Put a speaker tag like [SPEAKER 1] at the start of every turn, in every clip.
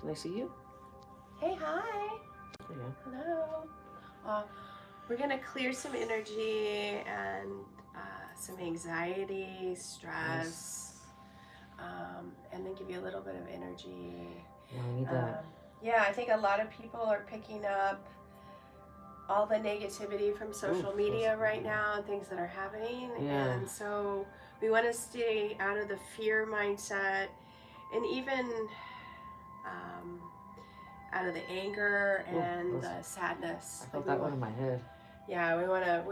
[SPEAKER 1] Can I see you?
[SPEAKER 2] Hey, hi.
[SPEAKER 1] Yeah.
[SPEAKER 2] Hello. We're going to clear some energy and some anxiety, stress, and then give you a little bit of energy.
[SPEAKER 1] Yeah, I need that.
[SPEAKER 2] Yeah, I think a lot of people are picking up all the negativity from social media right now and things that are happening.
[SPEAKER 1] Yeah.
[SPEAKER 2] And so we want to stay out of the fear mindset and even out of the anger and the sadness.
[SPEAKER 1] I felt that one in my head.
[SPEAKER 2] Yeah, we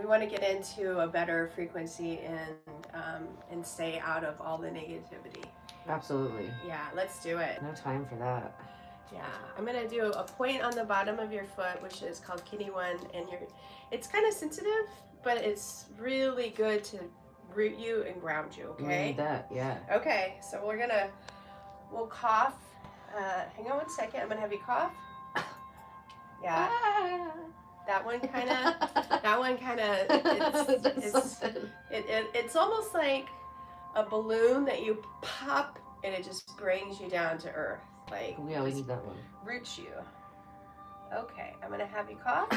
[SPEAKER 2] want to get into a better frequency and stay out of all the negativity.
[SPEAKER 1] Absolutely.
[SPEAKER 2] Yeah, let's do it.
[SPEAKER 1] No time for that.
[SPEAKER 2] Yeah, I'm gonna do a point on the bottom of your foot, which is called Kitty 1, and it's kind of sensitive, but it's really good to root you and ground you. Okay.
[SPEAKER 1] We need that. Yeah.
[SPEAKER 2] Okay, so we'll cough. Hang on 1 second. I'm gonna have you cough. Yeah. That one kind of. It's almost like a balloon that you pop and it just brings you down to earth. Like,
[SPEAKER 1] yeah, we need that one.
[SPEAKER 2] Roots you. Okay, I'm gonna have you cough.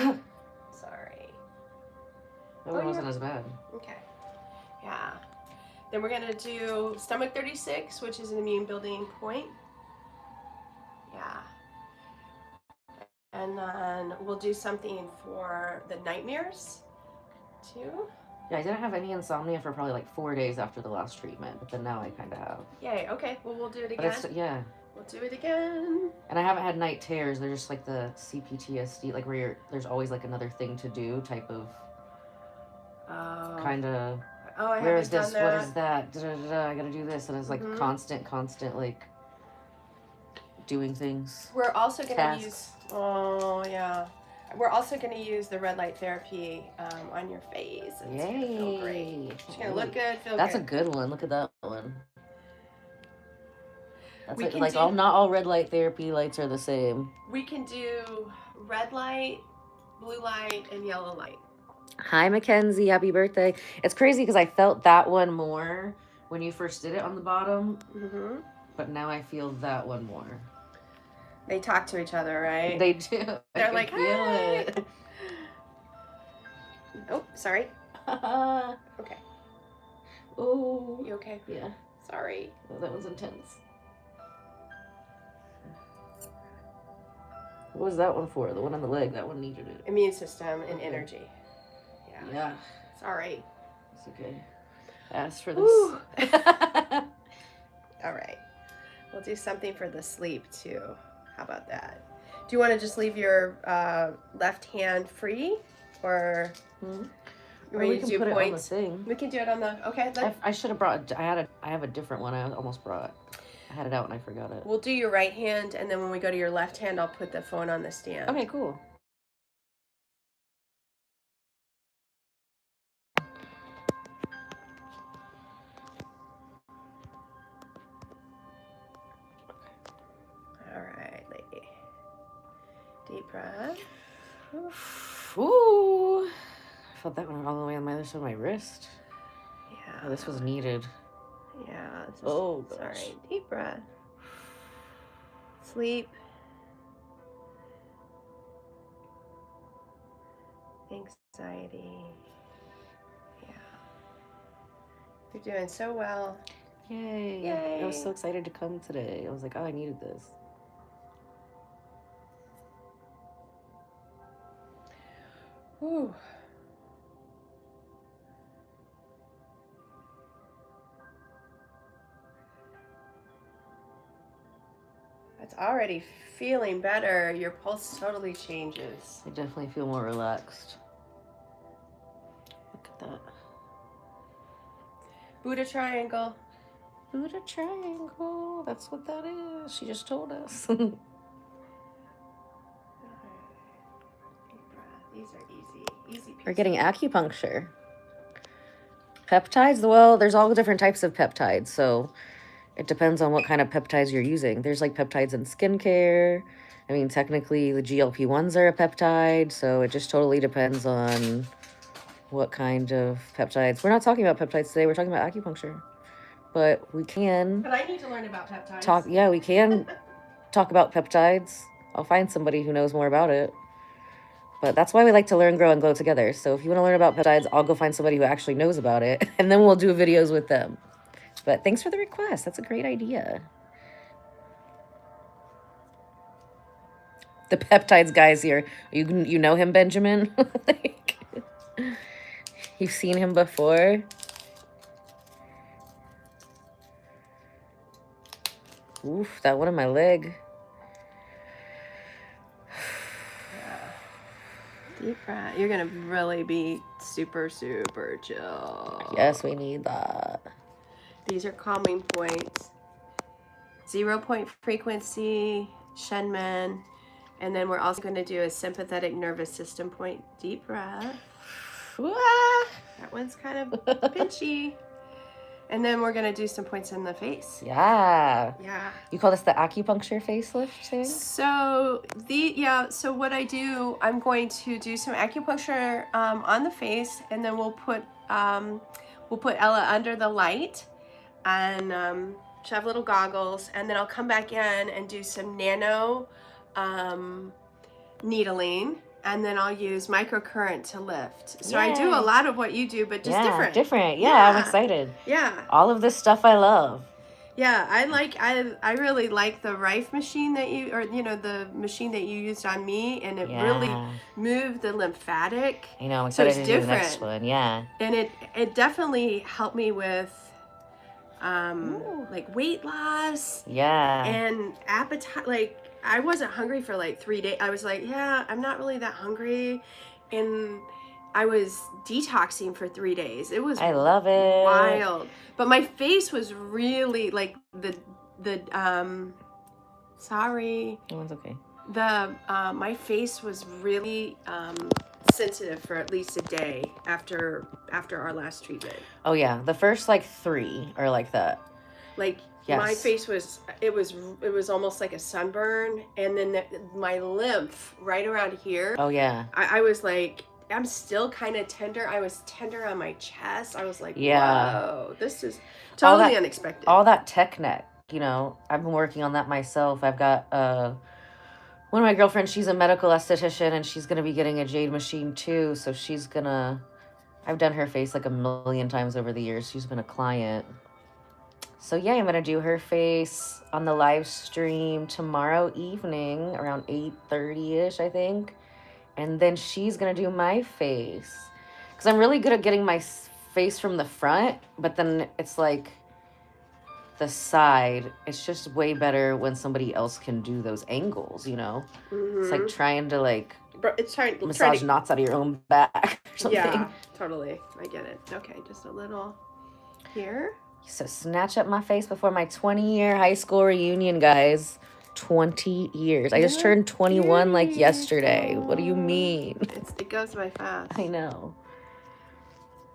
[SPEAKER 2] Sorry.
[SPEAKER 1] That one wasn't as bad.
[SPEAKER 2] Okay. Yeah. Then we're gonna do stomach 36, which is an immune building point. Yeah. And then we'll do something for the nightmares too.
[SPEAKER 1] Yeah, I didn't have any insomnia for probably like 4 days after the last treatment, but then now I kind of have.
[SPEAKER 2] Yay. Okay. Well, we'll do it again.
[SPEAKER 1] Yeah.
[SPEAKER 2] We'll do it again.
[SPEAKER 1] And I haven't had night terrors. They're just like the CPTSD, like where there's always like another thing to do type of kind of.
[SPEAKER 2] Oh,
[SPEAKER 1] where is this? What is that? I gotta do this, and it's like constant like doing things.
[SPEAKER 2] We're also gonna use. Oh yeah. We're also going to use the red light therapy on your face. It's going to feel great. It's going to look good, feel
[SPEAKER 1] That's
[SPEAKER 2] good.
[SPEAKER 1] a good one. Look at that one. That's like not all red light therapy lights are the same.
[SPEAKER 2] We can do red light, blue light, and yellow light.
[SPEAKER 1] Hi, Mackenzie. Happy birthday. It's crazy because I felt that one more when you first did it on the bottom.
[SPEAKER 2] Mm-hmm.
[SPEAKER 1] But now I feel that one more.
[SPEAKER 2] They talk to each other, right?
[SPEAKER 1] They do.
[SPEAKER 2] They're like,
[SPEAKER 1] feel it.
[SPEAKER 2] Oh, sorry. Okay.
[SPEAKER 1] Oh.
[SPEAKER 2] You okay?
[SPEAKER 1] Yeah.
[SPEAKER 2] Sorry.
[SPEAKER 1] Oh, that was intense. What was that one for? The one on the leg. That one needed it.
[SPEAKER 2] Immune system and energy. Yeah.
[SPEAKER 1] Yeah.
[SPEAKER 2] Sorry.
[SPEAKER 1] It's okay. Ask for this.
[SPEAKER 2] All right. We'll do something for the sleep too. How about that? Do you want to just leave your left hand free, or
[SPEAKER 1] we can put it on the thing?
[SPEAKER 2] We can do it on the. Okay.
[SPEAKER 1] I should have brought. I have a different one. I almost brought. I had it out and I forgot it.
[SPEAKER 2] We'll do your right hand, and then when we go to your left hand, I'll put the phone on the stand.
[SPEAKER 1] Okay. Cool.
[SPEAKER 2] Deep breath.
[SPEAKER 1] Ooh. I felt that one all the way on my other side of my wrist.
[SPEAKER 2] Yeah.
[SPEAKER 1] Oh, this was needed.
[SPEAKER 2] Yeah.
[SPEAKER 1] Sorry.
[SPEAKER 2] Deep breath. Sleep. Anxiety. Yeah. You're doing so well.
[SPEAKER 1] Yay.
[SPEAKER 2] Yay.
[SPEAKER 1] I was so excited to come today. I was like, oh, I needed this.
[SPEAKER 2] Ooh. That's already feeling better. Your pulse totally changes.
[SPEAKER 1] I definitely feel more relaxed. Look at that.
[SPEAKER 2] Buddha triangle.
[SPEAKER 1] Buddha triangle. That's what that is. She just told us.
[SPEAKER 2] These are easy.
[SPEAKER 1] We're getting acupuncture. Peptides? Well, there's all different types of peptides, so it depends on what kind of peptides you're using. There's like peptides in skincare. I mean, technically the GLP-1s are a peptide, so it just totally depends on what kind of peptides. We're not talking about peptides today. We're talking about acupuncture. But we can...
[SPEAKER 2] But I need to learn about peptides.
[SPEAKER 1] We can talk about peptides, I'll find somebody who knows more about it. But that's why we like to learn, grow, and glow together. So if you want to learn about peptides, I'll go find somebody who actually knows about it, and then we'll do videos with them. But thanks for the request. That's a great idea. The peptides guy's here. You know him, Benjamin? Like, you've seen him before? Oof, that one on my leg.
[SPEAKER 2] Deep breath. You're going to really be super, super chill.
[SPEAKER 1] Yes, we need that.
[SPEAKER 2] These are calming points. 0-point frequency, Shenmen. And then we're also going to do a sympathetic nervous system point. Deep breath. That one's kind of pinchy. And then we're going to do some points in the face.
[SPEAKER 1] Yeah.
[SPEAKER 2] Yeah.
[SPEAKER 1] You call this the acupuncture facelift thing?
[SPEAKER 2] So so what I do, I'm going to do some acupuncture on the face, and then we'll put Ella under the light, and she'll have little goggles, and then I'll come back in and do some nano needling, and then I'll use microcurrent to lift. So I do a lot of what you do, but just different.
[SPEAKER 1] Yeah, I'm excited.
[SPEAKER 2] Yeah.
[SPEAKER 1] All of this stuff I love.
[SPEAKER 2] Yeah, I really like the Rife machine that the machine that you used on me, and it really moved the lymphatic.
[SPEAKER 1] I know, I'm excited to do the next one. Yeah.
[SPEAKER 2] And it definitely helped me with like weight loss.
[SPEAKER 1] Yeah.
[SPEAKER 2] And appetite. Like, I wasn't hungry for like 3 days. I was like, yeah, I'm not really that hungry. And I was detoxing for 3 days. It was
[SPEAKER 1] I love it.
[SPEAKER 2] Wild. But my face was really like sorry.
[SPEAKER 1] Oh, it's okay.
[SPEAKER 2] My face was really sensitive for at least a day after our last treatment.
[SPEAKER 1] Oh yeah, the first like 3 are like that.
[SPEAKER 2] Like, yes. My face was almost like a sunburn, and then my lymph right around here.
[SPEAKER 1] Oh yeah.
[SPEAKER 2] I was like, I'm still kind of tender. I was tender on my chest. I was like, whoa, this is totally unexpected.
[SPEAKER 1] All that tech neck, I've been working on that myself. I've got one of my girlfriends, she's a medical esthetician, and she's going to be getting a jade machine too. So I've done her face like a million times over the years. She's been a client. So yeah, I'm going to do her face on the live stream tomorrow evening around 8:30ish, I think. And then she's going to do my face. Because I'm really good at getting my face from the front, but then it's like the side. It's just way better when somebody else can do those angles, Mm-hmm. It's like trying to massage knots out of your own back or something.
[SPEAKER 2] Yeah, totally. I get it. Okay, just a little here.
[SPEAKER 1] So snatch up my face before my 20-year high school reunion, guys. 20 years. I just turned 21 like yesterday. What do you mean?
[SPEAKER 2] It goes by fast.
[SPEAKER 1] I know.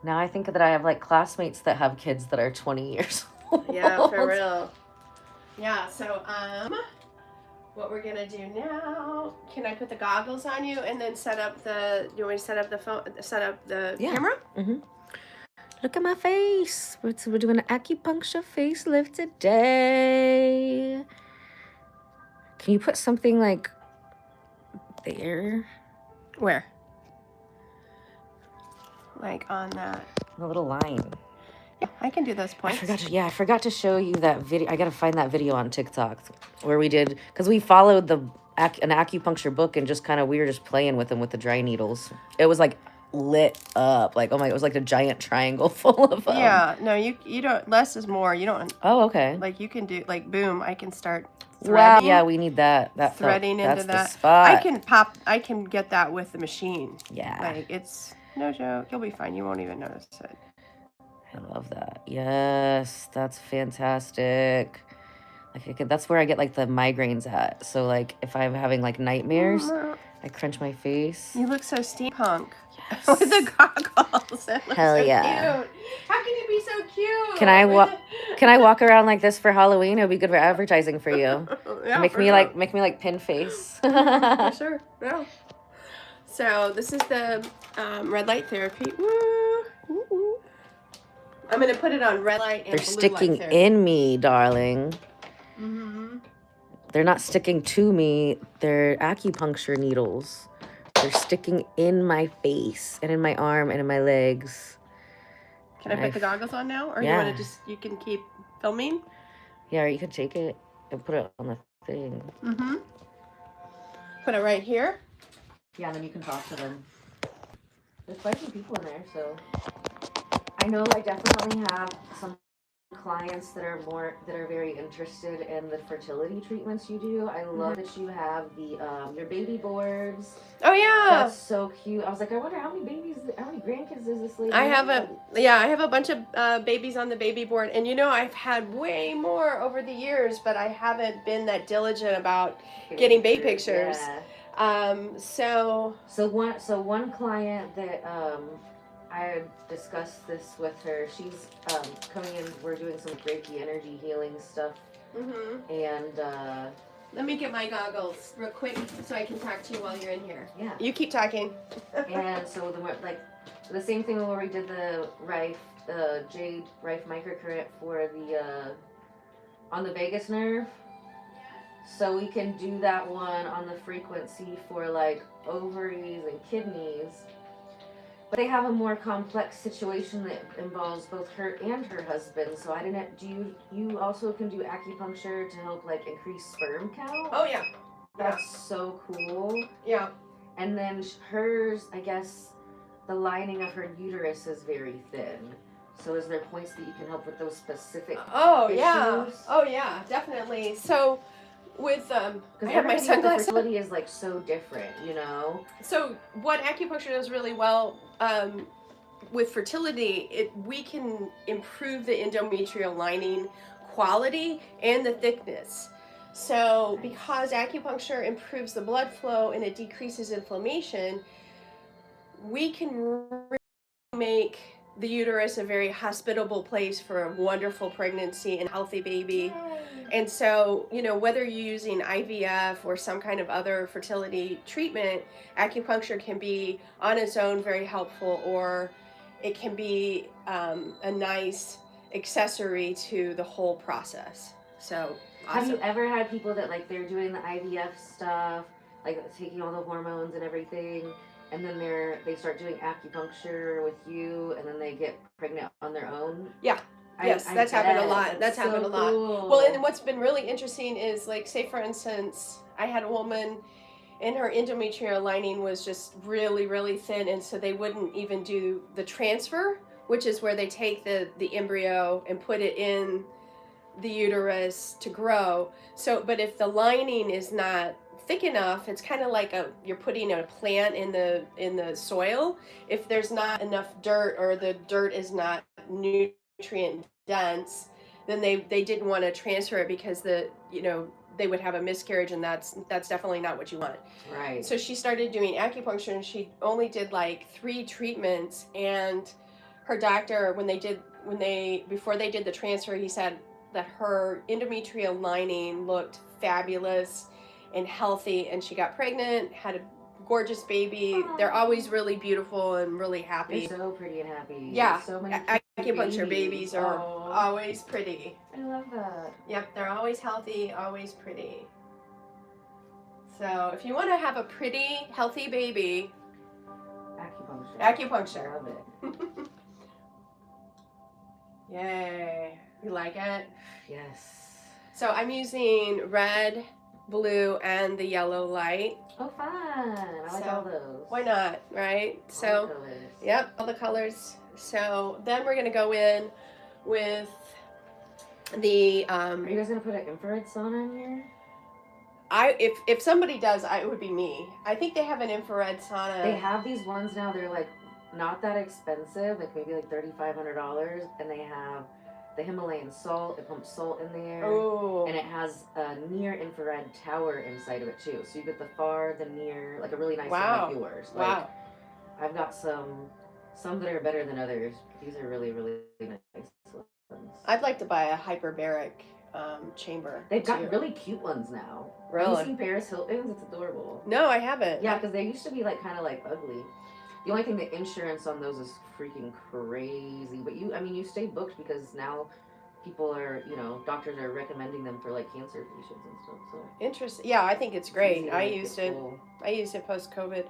[SPEAKER 1] Now I think that I have like classmates that have kids that are 20 years old.
[SPEAKER 2] Yeah, for real. Yeah, so what we're gonna do now, can I put the goggles on you and then you want me to set up the phone, set up the camera?
[SPEAKER 1] Mm-hmm. Look at my face. We're doing an acupuncture facelift today. Can you put something like there?
[SPEAKER 2] Where? Like on that?
[SPEAKER 1] A little line.
[SPEAKER 2] Yeah, I can do those points.
[SPEAKER 1] I forgot to show you that video. I gotta find that video on TikTok where we did, because we followed an acupuncture book and we were just playing with them with the dry needles. It was like lit up, like, oh my, it was like a giant triangle full of them.
[SPEAKER 2] Yeah, no, you don't, less is more. You don't.
[SPEAKER 1] Oh, okay.
[SPEAKER 2] Like, you can do, like, boom, I can start threading.
[SPEAKER 1] Wow, yeah, we need that
[SPEAKER 2] threading into that.
[SPEAKER 1] The spot.
[SPEAKER 2] I can get that with the machine.
[SPEAKER 1] Yeah.
[SPEAKER 2] Like, it's no joke. You'll be fine. You won't even notice it.
[SPEAKER 1] I love that. Yes, that's fantastic. Like, that's where I get like the migraines at. So like if I'm having like nightmares, I crunch my face.
[SPEAKER 2] You look so steampunk.
[SPEAKER 1] Yes.
[SPEAKER 2] With the goggles.
[SPEAKER 1] Hell yeah.
[SPEAKER 2] Cute. How can you be so cute?
[SPEAKER 1] Can I walk around like this for Halloween? It would be good for advertising for you.
[SPEAKER 2] Yeah,
[SPEAKER 1] make me like pin face.
[SPEAKER 2] For sure. Yeah. So this is the red light therapy. Woo. Woo. I'm gonna put it on red light and
[SPEAKER 1] They're
[SPEAKER 2] blue
[SPEAKER 1] sticking
[SPEAKER 2] light therapy.
[SPEAKER 1] in me, darling.
[SPEAKER 2] Mm-hmm.
[SPEAKER 1] they're not sticking to me. They're acupuncture needles. They're sticking in my face and in my arm and in my legs.
[SPEAKER 2] Can I put the goggles on now? Or
[SPEAKER 1] Yeah.
[SPEAKER 2] you want to just, you can keep filming?
[SPEAKER 1] Yeah, or you could take it and put it on the thing.
[SPEAKER 2] Mm-hmm. Put it right here.
[SPEAKER 1] Yeah, and then you can talk to them. There's quite a few people in there, so I know I definitely have some clients that are very interested in the fertility treatments you do. I love that you have the your baby boards.
[SPEAKER 2] Oh yeah,
[SPEAKER 1] that's so cute. I was like, I wonder how many grandkids does this lady
[SPEAKER 2] I
[SPEAKER 1] have?
[SPEAKER 2] have a bunch of babies on the baby board, and I've had way more over the years, but I haven't been that diligent about getting baby pictures.
[SPEAKER 1] Yeah. So one client that I discussed this with her. She's coming in. We're doing some Reiki energy healing stuff. Mm-hmm. And
[SPEAKER 2] let me get my goggles real quick so I can talk to you while you're in here.
[SPEAKER 1] Yeah.
[SPEAKER 2] You keep talking.
[SPEAKER 1] And so the same thing where we did the Jade Rife microcurrent for the on the vagus nerve. So we can do that one on the frequency for like ovaries and kidneys. But they have a more complex situation that involves both her and her husband. So I didn't. Do you also can do acupuncture to help like increase sperm count?
[SPEAKER 2] Oh yeah.
[SPEAKER 1] That's so cool.
[SPEAKER 2] Yeah.
[SPEAKER 1] And then hers, I guess, the lining of her uterus is very thin. So is there points that you can help with those specific issues?
[SPEAKER 2] Oh yeah, definitely. So with
[SPEAKER 1] because I have my sunglasses. Fertility is like so different,
[SPEAKER 2] So what acupuncture does really well with fertility, we can improve the endometrial lining quality and the thickness. So because acupuncture improves the blood flow and it decreases inflammation, we can make the uterus a very hospitable place for a wonderful pregnancy and healthy baby. And so, whether you're using IVF or some kind of other fertility treatment, acupuncture can be on its own very helpful, or it can be a nice accessory to the whole process. So awesome.
[SPEAKER 1] Have you ever had people that they're doing the IVF stuff, like taking all the hormones and everything, and then they start doing acupuncture with you, and then they get pregnant on their own?
[SPEAKER 2] Yeah. Yes, that's happened a lot. That's happened a lot. Cool. Well, and what's been really interesting is, say for instance, I had a woman and her endometrial lining was just really, really thin, and so they wouldn't even do the transfer, which is where they take the embryo and put it in the uterus to grow. So, but if the lining is not thick enough, it's kind of like you're putting a plant in the soil. If there's not enough dirt, or the dirt is not nutrient dense, then they didn't want to transfer it, because they would have a miscarriage, and that's definitely not what you want.
[SPEAKER 1] Right.
[SPEAKER 2] So she started doing acupuncture, and she only did 3 treatments, and her doctor, before they did the transfer, he said that her endometrial lining looked fabulous and healthy, and she got pregnant, had a gorgeous baby. Aww. They're always really beautiful and really happy.
[SPEAKER 1] They're so pretty and happy.
[SPEAKER 2] Yeah.
[SPEAKER 1] So many
[SPEAKER 2] acupuncture babies are always pretty.
[SPEAKER 1] I love that.
[SPEAKER 2] Yep, they're always healthy, always pretty. So if you want to have a pretty, healthy baby, acupuncture.
[SPEAKER 1] I love it.
[SPEAKER 2] Yay. You like it?
[SPEAKER 1] Yes.
[SPEAKER 2] So I'm using red, blue, and the yellow light.
[SPEAKER 1] Oh, fun. I like all those.
[SPEAKER 2] Why not, right?
[SPEAKER 1] All the colors.
[SPEAKER 2] Yep, all the colors. So then we're going to go in with the...
[SPEAKER 1] Are you guys going to put an infrared sauna in here?
[SPEAKER 2] If somebody does, it would be me. I think they have an infrared sauna.
[SPEAKER 1] They have these ones now. They're not that expensive, maybe $3,500, and they have the Himalayan salt. It pumps salt in there.
[SPEAKER 2] Oh.
[SPEAKER 1] And it has a near infrared tower inside of it too. So you get the far, the near, a really nice one like yours.
[SPEAKER 2] Wow.
[SPEAKER 1] I've got some that are better than others. These are really, really nice ones.
[SPEAKER 2] I'd like to buy a hyperbaric chamber.
[SPEAKER 1] They've got really cute ones now.
[SPEAKER 2] Really?
[SPEAKER 1] Have you seen Paris Hilton's? It's adorable.
[SPEAKER 2] No, I haven't.
[SPEAKER 1] Yeah, because they used to be kind of ugly. The only thing, the insurance on those is freaking crazy. But you stay booked, because now people are, you know, doctors are recommending them for like cancer patients and stuff. So
[SPEAKER 2] Interesting. Yeah, I think it's great.
[SPEAKER 1] easy to
[SPEAKER 2] I
[SPEAKER 1] make
[SPEAKER 2] used it.
[SPEAKER 1] full.
[SPEAKER 2] I used it post COVID.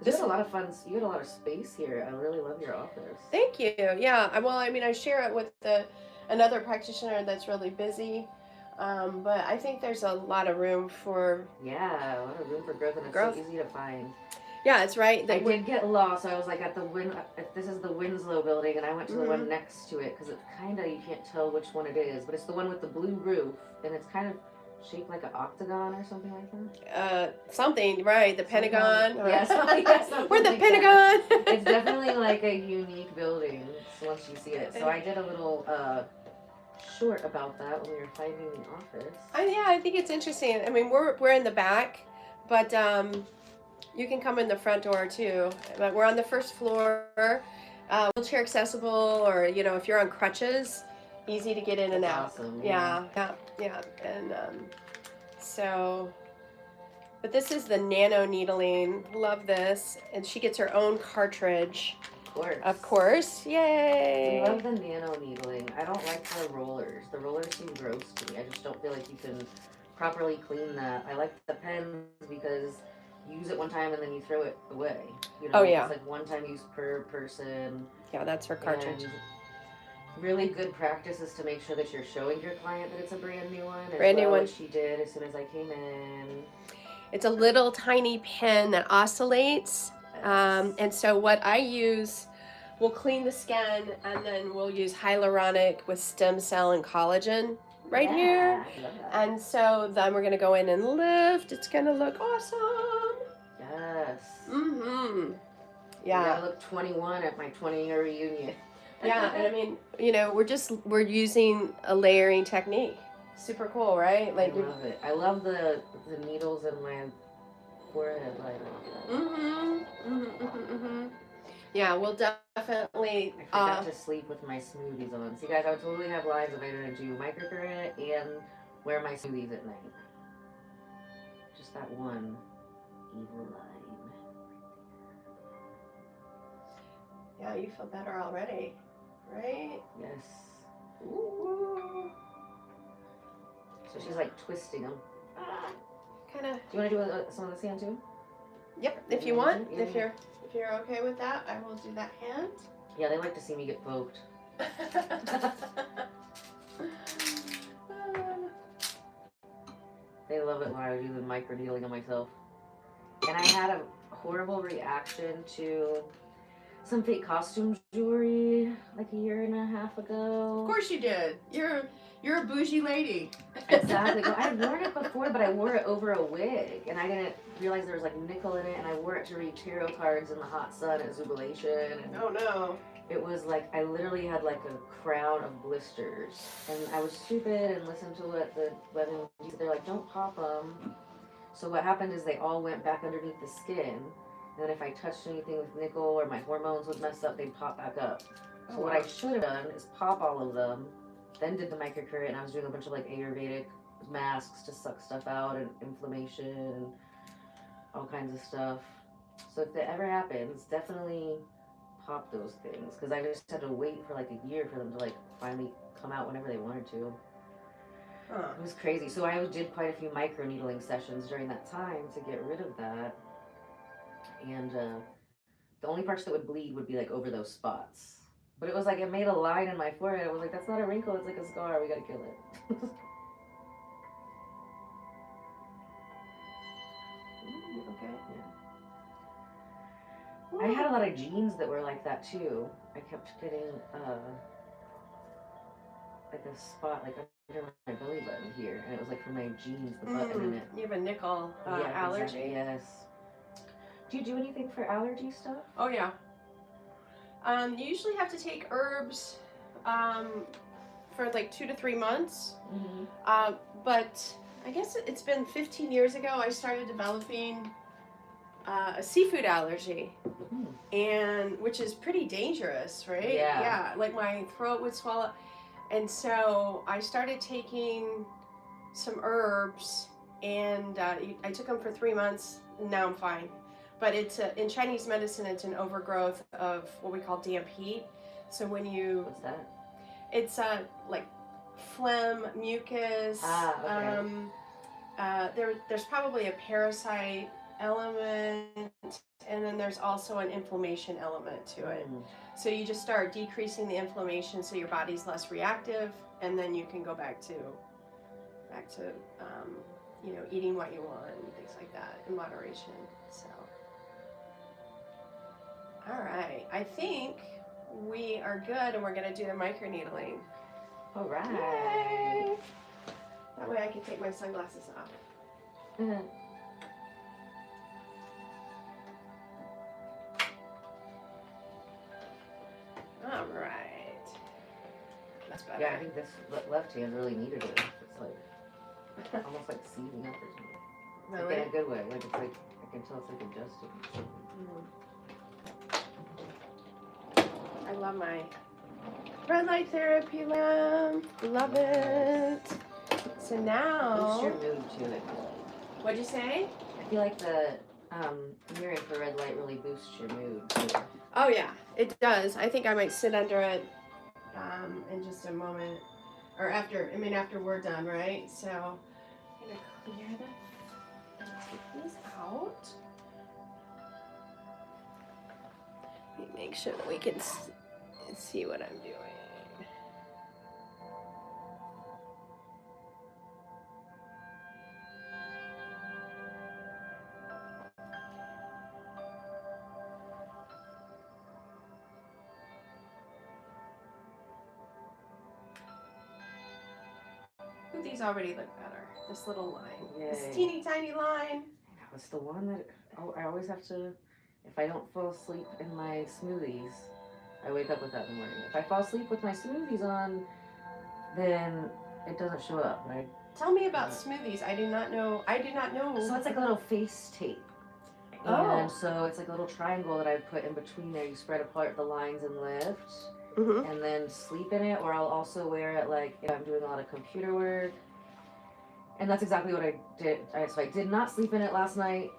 [SPEAKER 1] You had a lot of fun. You had a lot of space here. I really love your office.
[SPEAKER 2] Thank you. Yeah. Well, I mean, I share it with another practitioner that's really busy, but I think there's a lot of room for
[SPEAKER 1] Yeah, a lot of room for growth, and it's
[SPEAKER 2] growth.
[SPEAKER 1] so easy to find.
[SPEAKER 2] Yeah, it's right.
[SPEAKER 1] I did get lost. So I was like at the this is the Winslow building, and I went to the one next to it because it's kind of, you can't tell which one it is, but it's the one with the blue roof, and it's kind of shaped like an octagon or something like that.
[SPEAKER 2] Something, right? The Pentagon.
[SPEAKER 1] Yes.
[SPEAKER 2] We're the Pentagon.
[SPEAKER 1] It's definitely like a unique building once you see it. So I did a little short about that when we were finding the office.
[SPEAKER 2] Yeah, I think it's interesting. I mean, we're in the back, but you can come in the front door too. But we're on the first floor, wheelchair accessible, or you know, if you're on crutches, easy to get in and out.
[SPEAKER 1] Awesome.
[SPEAKER 2] Yeah. And so, but this is the Nano needling. Love this, and she gets her own cartridge. Of course. Yay!
[SPEAKER 1] I love the Nano needling. I don't like the rollers. The rollers seem gross to me. I just don't feel like you can properly clean that. I like the pens because you use it one time and then you throw it away. You know, it's like one time use per person.
[SPEAKER 2] Yeah, that's her cartridge.
[SPEAKER 1] And really good practice is to make sure that you're showing your client that it's a brand new one.
[SPEAKER 2] Brand new one.
[SPEAKER 1] She did as soon as I came in.
[SPEAKER 2] It's a little tiny pen that oscillates. And so what I use, we'll clean the skin, and then we'll use hyaluronic with stem cell and collagen here. And so then we're going to go in and lift. It's going to look awesome.
[SPEAKER 1] Yes.
[SPEAKER 2] Mm-hmm.
[SPEAKER 1] Yeah. I look 21 at my 20-year reunion.
[SPEAKER 2] Yeah, and I mean, you know, we're using a layering technique. Super cool, right? Like,
[SPEAKER 1] I love it. I love the needles in my forehead light up.
[SPEAKER 2] Yeah, we'll definitely.
[SPEAKER 1] I forgot to sleep with my smoothies on. See, guys, I would totally have lives if I didn't do microcurrent and wear my smoothies at night. Just that one evil line.
[SPEAKER 2] Yeah, you feel better already, right?
[SPEAKER 1] Yes.
[SPEAKER 2] Ooh.
[SPEAKER 1] So she's like twisting them.
[SPEAKER 2] Kind of.
[SPEAKER 1] Do you want to do some of this hand too?
[SPEAKER 2] Yep, if you want. Yeah. If you're okay with that, I will do that hand.
[SPEAKER 1] Yeah, they like to see me get poked. They love it when I do the microneedling on myself. And I had a horrible reaction to some fake costume jewelry like a year and a half ago.
[SPEAKER 2] Of course you did. You're a bougie lady.
[SPEAKER 1] Exactly. Well, I had worn it before, but I wore it over a wig, and I didn't realize there was like nickel in it, and I wore it to read tarot cards in the hot sun at Jubilation. And
[SPEAKER 2] oh no.
[SPEAKER 1] It was like, I literally had like a crown of blisters, and I was stupid and listened to what the wedding said. They're like, don't pop them. So what happened is they all went back underneath the skin, and then if I touched anything with nickel or my hormones would mess up, they'd pop back up. So what I should have done is pop all of them, then did the microcurrent, and I was doing a bunch of like Ayurvedic masks to suck stuff out and inflammation and all kinds of stuff. So if that ever happens, definitely pop those things, because I just had to wait for like a year for them to like finally come out whenever they wanted to. It was crazy. So I did quite a few micro needling sessions during that time to get rid of that. And the only parts that would bleed would be like over those spots. But it was like, it made a line in my forehead. I was like, that's not a wrinkle, it's like a scar. We gotta kill it.
[SPEAKER 2] Okay.
[SPEAKER 1] Yeah. I had a lot of jeans that were like that too. I kept getting like a spot like under my belly button here, and it was like from my jeans, the button in it.
[SPEAKER 2] You have a nickel allergy.
[SPEAKER 1] Exactly, yes. Do you do anything for allergy stuff?
[SPEAKER 2] Oh yeah. You usually have to take herbs for like 2 to 3 months. But I guess it's been 15 years ago I started developing a seafood allergy, and which is pretty dangerous, right? Yeah, like my throat would swell up. And so I started taking some herbs, and I took them for 3 months, and now I'm fine. But it's in Chinese medicine, it's an overgrowth of what we call damp heat. So when you...
[SPEAKER 1] What's that?
[SPEAKER 2] It's like phlegm, mucus.
[SPEAKER 1] Okay.
[SPEAKER 2] There's probably a parasite element, and then there's also an inflammation element to it. So you just start decreasing the inflammation so your body's less reactive, and then you can go back to eating what you want and things like that in moderation. So, all right, I think we are good, and we're gonna do the microneedling.
[SPEAKER 1] All right.
[SPEAKER 2] Yay! That way I can take my sunglasses off. All right. That's better.
[SPEAKER 1] Yeah, I think this left hand really needed it. It's like almost like seizing up or something.
[SPEAKER 2] Really?
[SPEAKER 1] Like in a good way. Like it's like I can tell it's like adjusting.
[SPEAKER 2] I love my red light therapy lamp. Love it. So now.
[SPEAKER 1] Boosts your mood too.
[SPEAKER 2] What'd you say?
[SPEAKER 1] I feel like the near infrared light really boosts your mood too.
[SPEAKER 2] Oh yeah, it does. I think I might sit under it in just a moment, or after we're done, right? So I'm gonna clear the take these out. Let me make sure that we can see what I'm doing. These already look better. This little line.
[SPEAKER 1] Yay.
[SPEAKER 2] This teeny tiny line.
[SPEAKER 1] That was the one that I always have to, if I don't fall asleep in my smoothies, I wake up with that in the morning. If I fall asleep with my smoothies on, then it doesn't show up, right?
[SPEAKER 2] Tell me about smoothies. I did not know.
[SPEAKER 1] So it's like a little face tape.
[SPEAKER 2] Oh.
[SPEAKER 1] And so it's like a little triangle that I put in between there. You spread apart the lines and lift. And then sleep in it, or I'll also wear it like if I'm doing a lot of computer work. And that's exactly what I did. So I did not sleep in it last night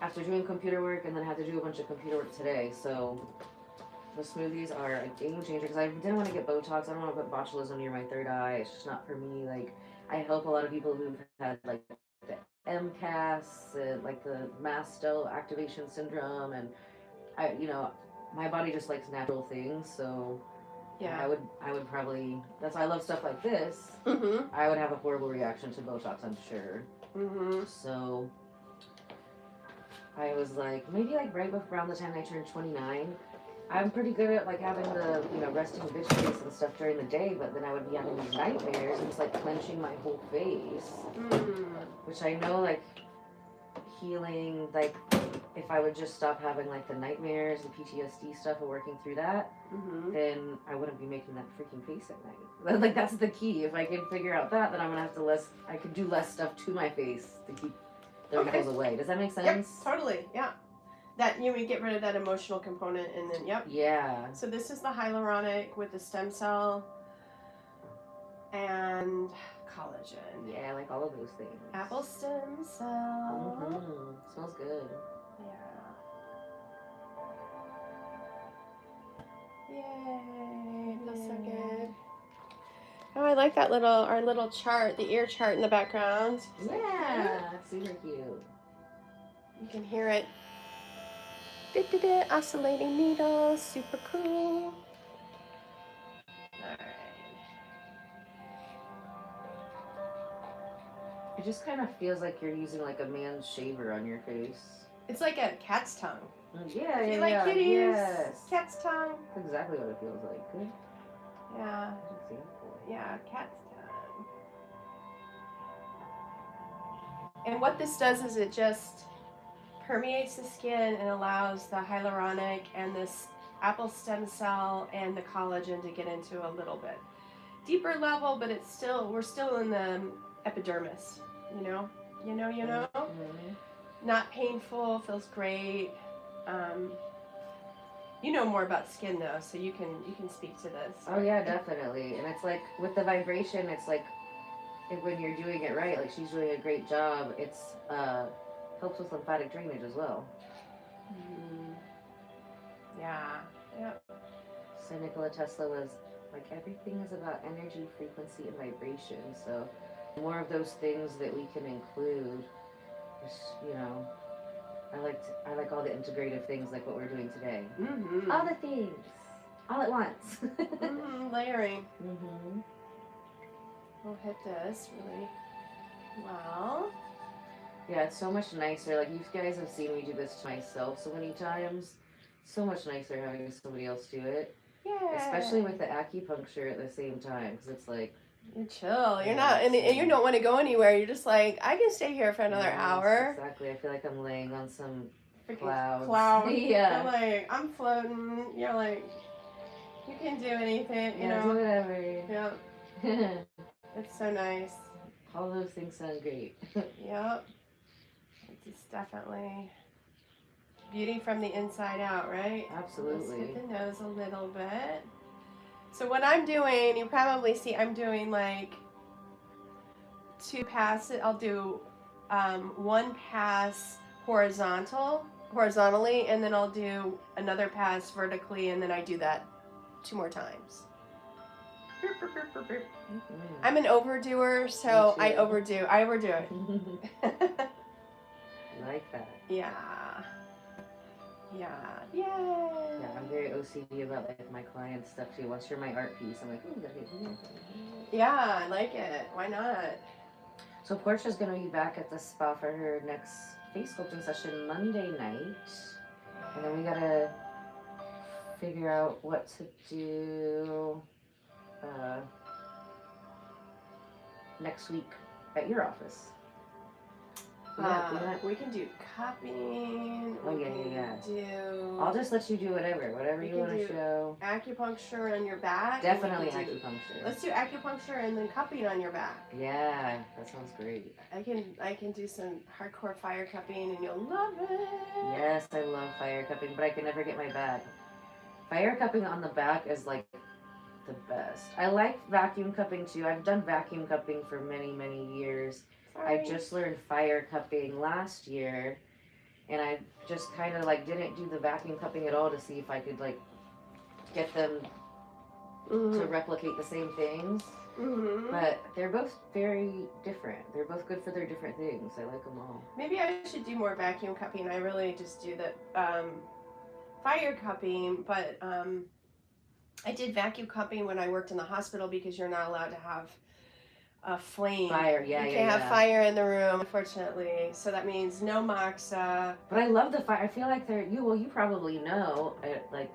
[SPEAKER 1] after doing computer work, and then had to do a bunch of computer work today. So the smoothies are a game changer because I didn't want to get Botox. I don't want to put botulism near my third eye. It's just not for me. Like I help a lot of people who've had like the MCAS, like the mast cell activation syndrome, and my body just likes natural things, so. Yeah, I would probably. That's why I love stuff like this. I would have a horrible reaction to Botox, I'm sure. So I was like, maybe like right around the time I turned 29. I'm pretty good at like having the resting bitch face and stuff during the day, but then I would be having these nightmares and it's like clenching my whole face, which I know like healing like. If I would just stop having like the nightmares, the PTSD stuff, and working through that, then I wouldn't be making that freaking face at night. Like that's the key. If I can figure out that, then I'm gonna have to I could do less stuff to my face to keep the wrinkles away. Does that make sense?
[SPEAKER 2] Yep, totally. Yeah. That we get rid of that emotional component, and then
[SPEAKER 1] Yeah.
[SPEAKER 2] So this is the hyaluronic with the stem cell and collagen.
[SPEAKER 1] Yeah, like all of those things.
[SPEAKER 2] Apple stem cell.
[SPEAKER 1] Smells good.
[SPEAKER 2] Yeah. Yay. Feels so good. Oh, I like that our little chart, the ear chart in the background.
[SPEAKER 1] Yeah, super cute.
[SPEAKER 2] You can hear it. Oscillating needles, super cool. Alright.
[SPEAKER 1] It just kind of feels like you're using like a man's shaver on your face.
[SPEAKER 2] It's like a cat's tongue.
[SPEAKER 1] Yeah,
[SPEAKER 2] you like kitties?
[SPEAKER 1] Yes.
[SPEAKER 2] Cat's tongue.
[SPEAKER 1] That's exactly what it feels like. Good.
[SPEAKER 2] Yeah.
[SPEAKER 1] Good example.
[SPEAKER 2] Yeah, cat's tongue. And what this does is it just permeates the skin and allows the hyaluronic and this apple stem cell and the collagen to get into a little bit deeper level, but we're still in the epidermis, Not painful, feels great. You know more about skin though, so you can speak to this.
[SPEAKER 1] Oh yeah, definitely. And it's like with the vibration, it's like when you're doing it right, like she's doing a great job. It's helps with lymphatic drainage as well.
[SPEAKER 2] Yeah. Yep.
[SPEAKER 1] So Nikola Tesla was Like everything is about energy, frequency, and vibration. So more of those things that we can include, just, you know, I like all the integrative things like what we're doing today.
[SPEAKER 2] Mm-hmm.
[SPEAKER 1] All the things. All at once.
[SPEAKER 2] Layering.
[SPEAKER 1] Mm-hmm.
[SPEAKER 2] We'll hit this really well.
[SPEAKER 1] Yeah, it's so much nicer. Like, you guys have seen me do this to myself so many times. So much nicer having somebody else do it.
[SPEAKER 2] Yeah.
[SPEAKER 1] Especially with the acupuncture at the same time, because it's like,
[SPEAKER 2] you're chill. You're not, and you don't want to go anywhere. You're just like, I can stay here for another hour.
[SPEAKER 1] Exactly. I feel like I'm laying on some
[SPEAKER 2] Cloud.
[SPEAKER 1] Yeah.
[SPEAKER 2] You're like, I'm floating. You're like, you can do anything. You know.
[SPEAKER 1] Do whatever.
[SPEAKER 2] Yeah. It's so nice.
[SPEAKER 1] All those things sound great.
[SPEAKER 2] Yep. It's definitely beauty from the inside out, right?
[SPEAKER 1] Absolutely.
[SPEAKER 2] Let's hit the nose a little bit. So what I'm doing, you probably see I'm doing like 2 passes. I'll do 1 pass horizontally, and then I'll do another pass vertically, and then I do that 2 more times. I'm an overdoer, so I overdo it.
[SPEAKER 1] I like that.
[SPEAKER 2] Yeah. Yay.
[SPEAKER 1] Yeah, I'm very OCD about like my client stuff too. Once you're my art piece, I'm like, ooh,
[SPEAKER 2] yeah, I like it. Why not?
[SPEAKER 1] So Portia's gonna be back at the spa for her next face sculpting session Monday night, and then we gotta figure out what to do next week at your office.
[SPEAKER 2] We can do cupping.
[SPEAKER 1] Oh, yeah.
[SPEAKER 2] Do.
[SPEAKER 1] I'll just let you do whatever you want to show.
[SPEAKER 2] Acupuncture on your back.
[SPEAKER 1] Definitely acupuncture.
[SPEAKER 2] Let's do acupuncture and then cupping on your back.
[SPEAKER 1] Yeah, that sounds great.
[SPEAKER 2] I can do some hardcore fire cupping and you'll love it.
[SPEAKER 1] Yes, I love fire cupping, but I can never get my back. Fire cupping on the back is like the best. I like vacuum cupping too. I've done vacuum cupping for many, many years. I just learned fire cupping last year, and I just kind of like didn't do the vacuum cupping at all to see if I could like get them to replicate the same things. But they're both very different. They're both good for their different things. I like them all. Maybe
[SPEAKER 2] I should do more vacuum cupping. I really just do the fire cupping, but I did vacuum cupping when I worked in the hospital because you're not allowed to have a flame.
[SPEAKER 1] Fire,
[SPEAKER 2] you can't have fire in the room, unfortunately. So that means no moxa.
[SPEAKER 1] But I love the fire. I feel like you probably know, like,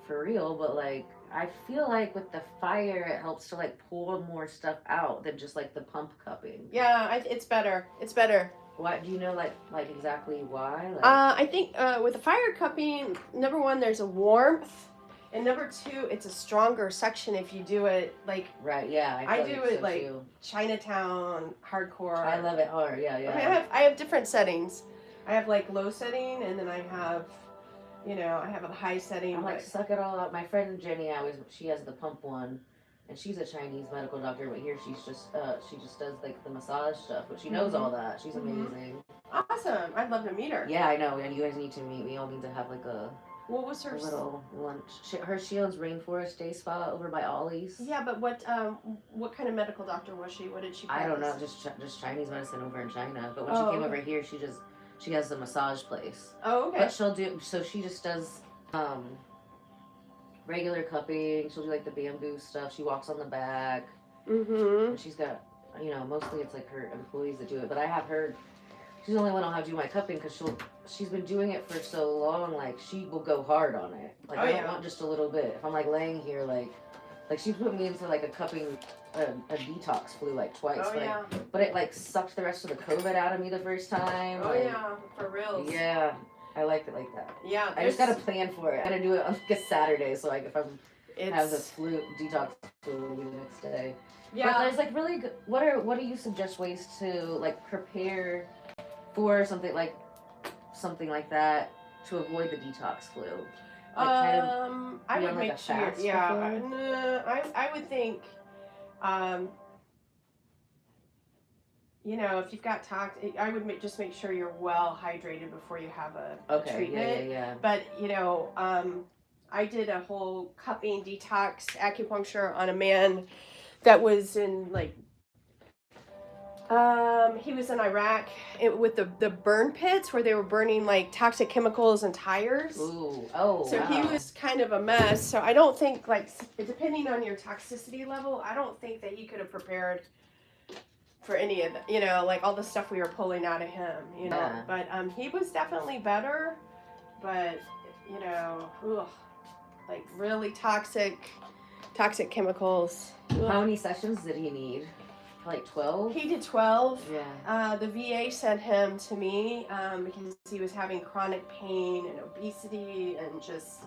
[SPEAKER 1] for real, but like, I feel like with the fire, it helps to like pull more stuff out than just like the pump cupping.
[SPEAKER 2] Yeah, it's better. It's better.
[SPEAKER 1] What do you know, like exactly why? Like,
[SPEAKER 2] I think with the fire cupping, number 1, there's a warmth. And number 2, it's a stronger suction if you do it like.
[SPEAKER 1] Right. Yeah.
[SPEAKER 2] I do it like Chinatown hardcore.
[SPEAKER 1] I love it hard. Yeah. Yeah.
[SPEAKER 2] I mean, I have different settings. I have like low setting, and then I have, I have a high setting.
[SPEAKER 1] I'm like suck it all up. My friend Jenny, she has the pump one, and she's a Chinese medical doctor. But here she just does like the massage stuff, but she knows all that. She's amazing.
[SPEAKER 2] Awesome. I'd love to meet her.
[SPEAKER 1] Yeah, I know. And you guys need to meet. We all need to have like a.
[SPEAKER 2] What was her
[SPEAKER 1] little lunch? She owns Rainforest Day Spa over by Ollie's.
[SPEAKER 2] Yeah, but what kind of medical doctor was she? What did she practice?
[SPEAKER 1] I don't know, just Chinese medicine over in China. But when she came over here, she has a massage place.
[SPEAKER 2] Oh, okay.
[SPEAKER 1] But she just does regular cupping. She'll do like the bamboo stuff. She walks on the back. And she's got, mostly it's like her employees that do it. But I have her. She's the only one I'll have do my cupping because she's been doing it for so long. Like she will go hard on it. Like I don't want just a little bit. If I'm like laying here, like she put me into like a cupping, a detox flu like twice. But it like sucked the rest of the COVID out of me the first time.
[SPEAKER 2] Oh yeah, for real.
[SPEAKER 1] Yeah, I like it like that.
[SPEAKER 2] Yeah,
[SPEAKER 1] I just gotta plan for it. I gotta do it on like a Saturday, so like if have this detox flu, it'll be the next day. Yeah, but there's like really good. What do you suggest ways to like prepare for something like that to avoid the detox flu? Like
[SPEAKER 2] I would make sure. Yeah, I would think. If you've got I would just make sure you're well hydrated before you have a treatment.
[SPEAKER 1] Yeah.
[SPEAKER 2] But I did a whole cupping detox acupuncture on a man that was in like he was in Iraq with the burn pits where they were burning like toxic chemicals and tires.
[SPEAKER 1] Ooh. Oh,
[SPEAKER 2] so
[SPEAKER 1] wow.
[SPEAKER 2] He was kind of a mess. So I don't think, like, depending on your toxicity level, I don't think that he could have prepared for any of the, like all the stuff we were pulling out of him,
[SPEAKER 1] Yeah.
[SPEAKER 2] But he was definitely better, but ugh, like really toxic chemicals. Ugh.
[SPEAKER 1] How many sessions did he need? Like 12?
[SPEAKER 2] He did 12.
[SPEAKER 1] Yeah.
[SPEAKER 2] The VA sent him to me because he was having chronic pain and obesity and just,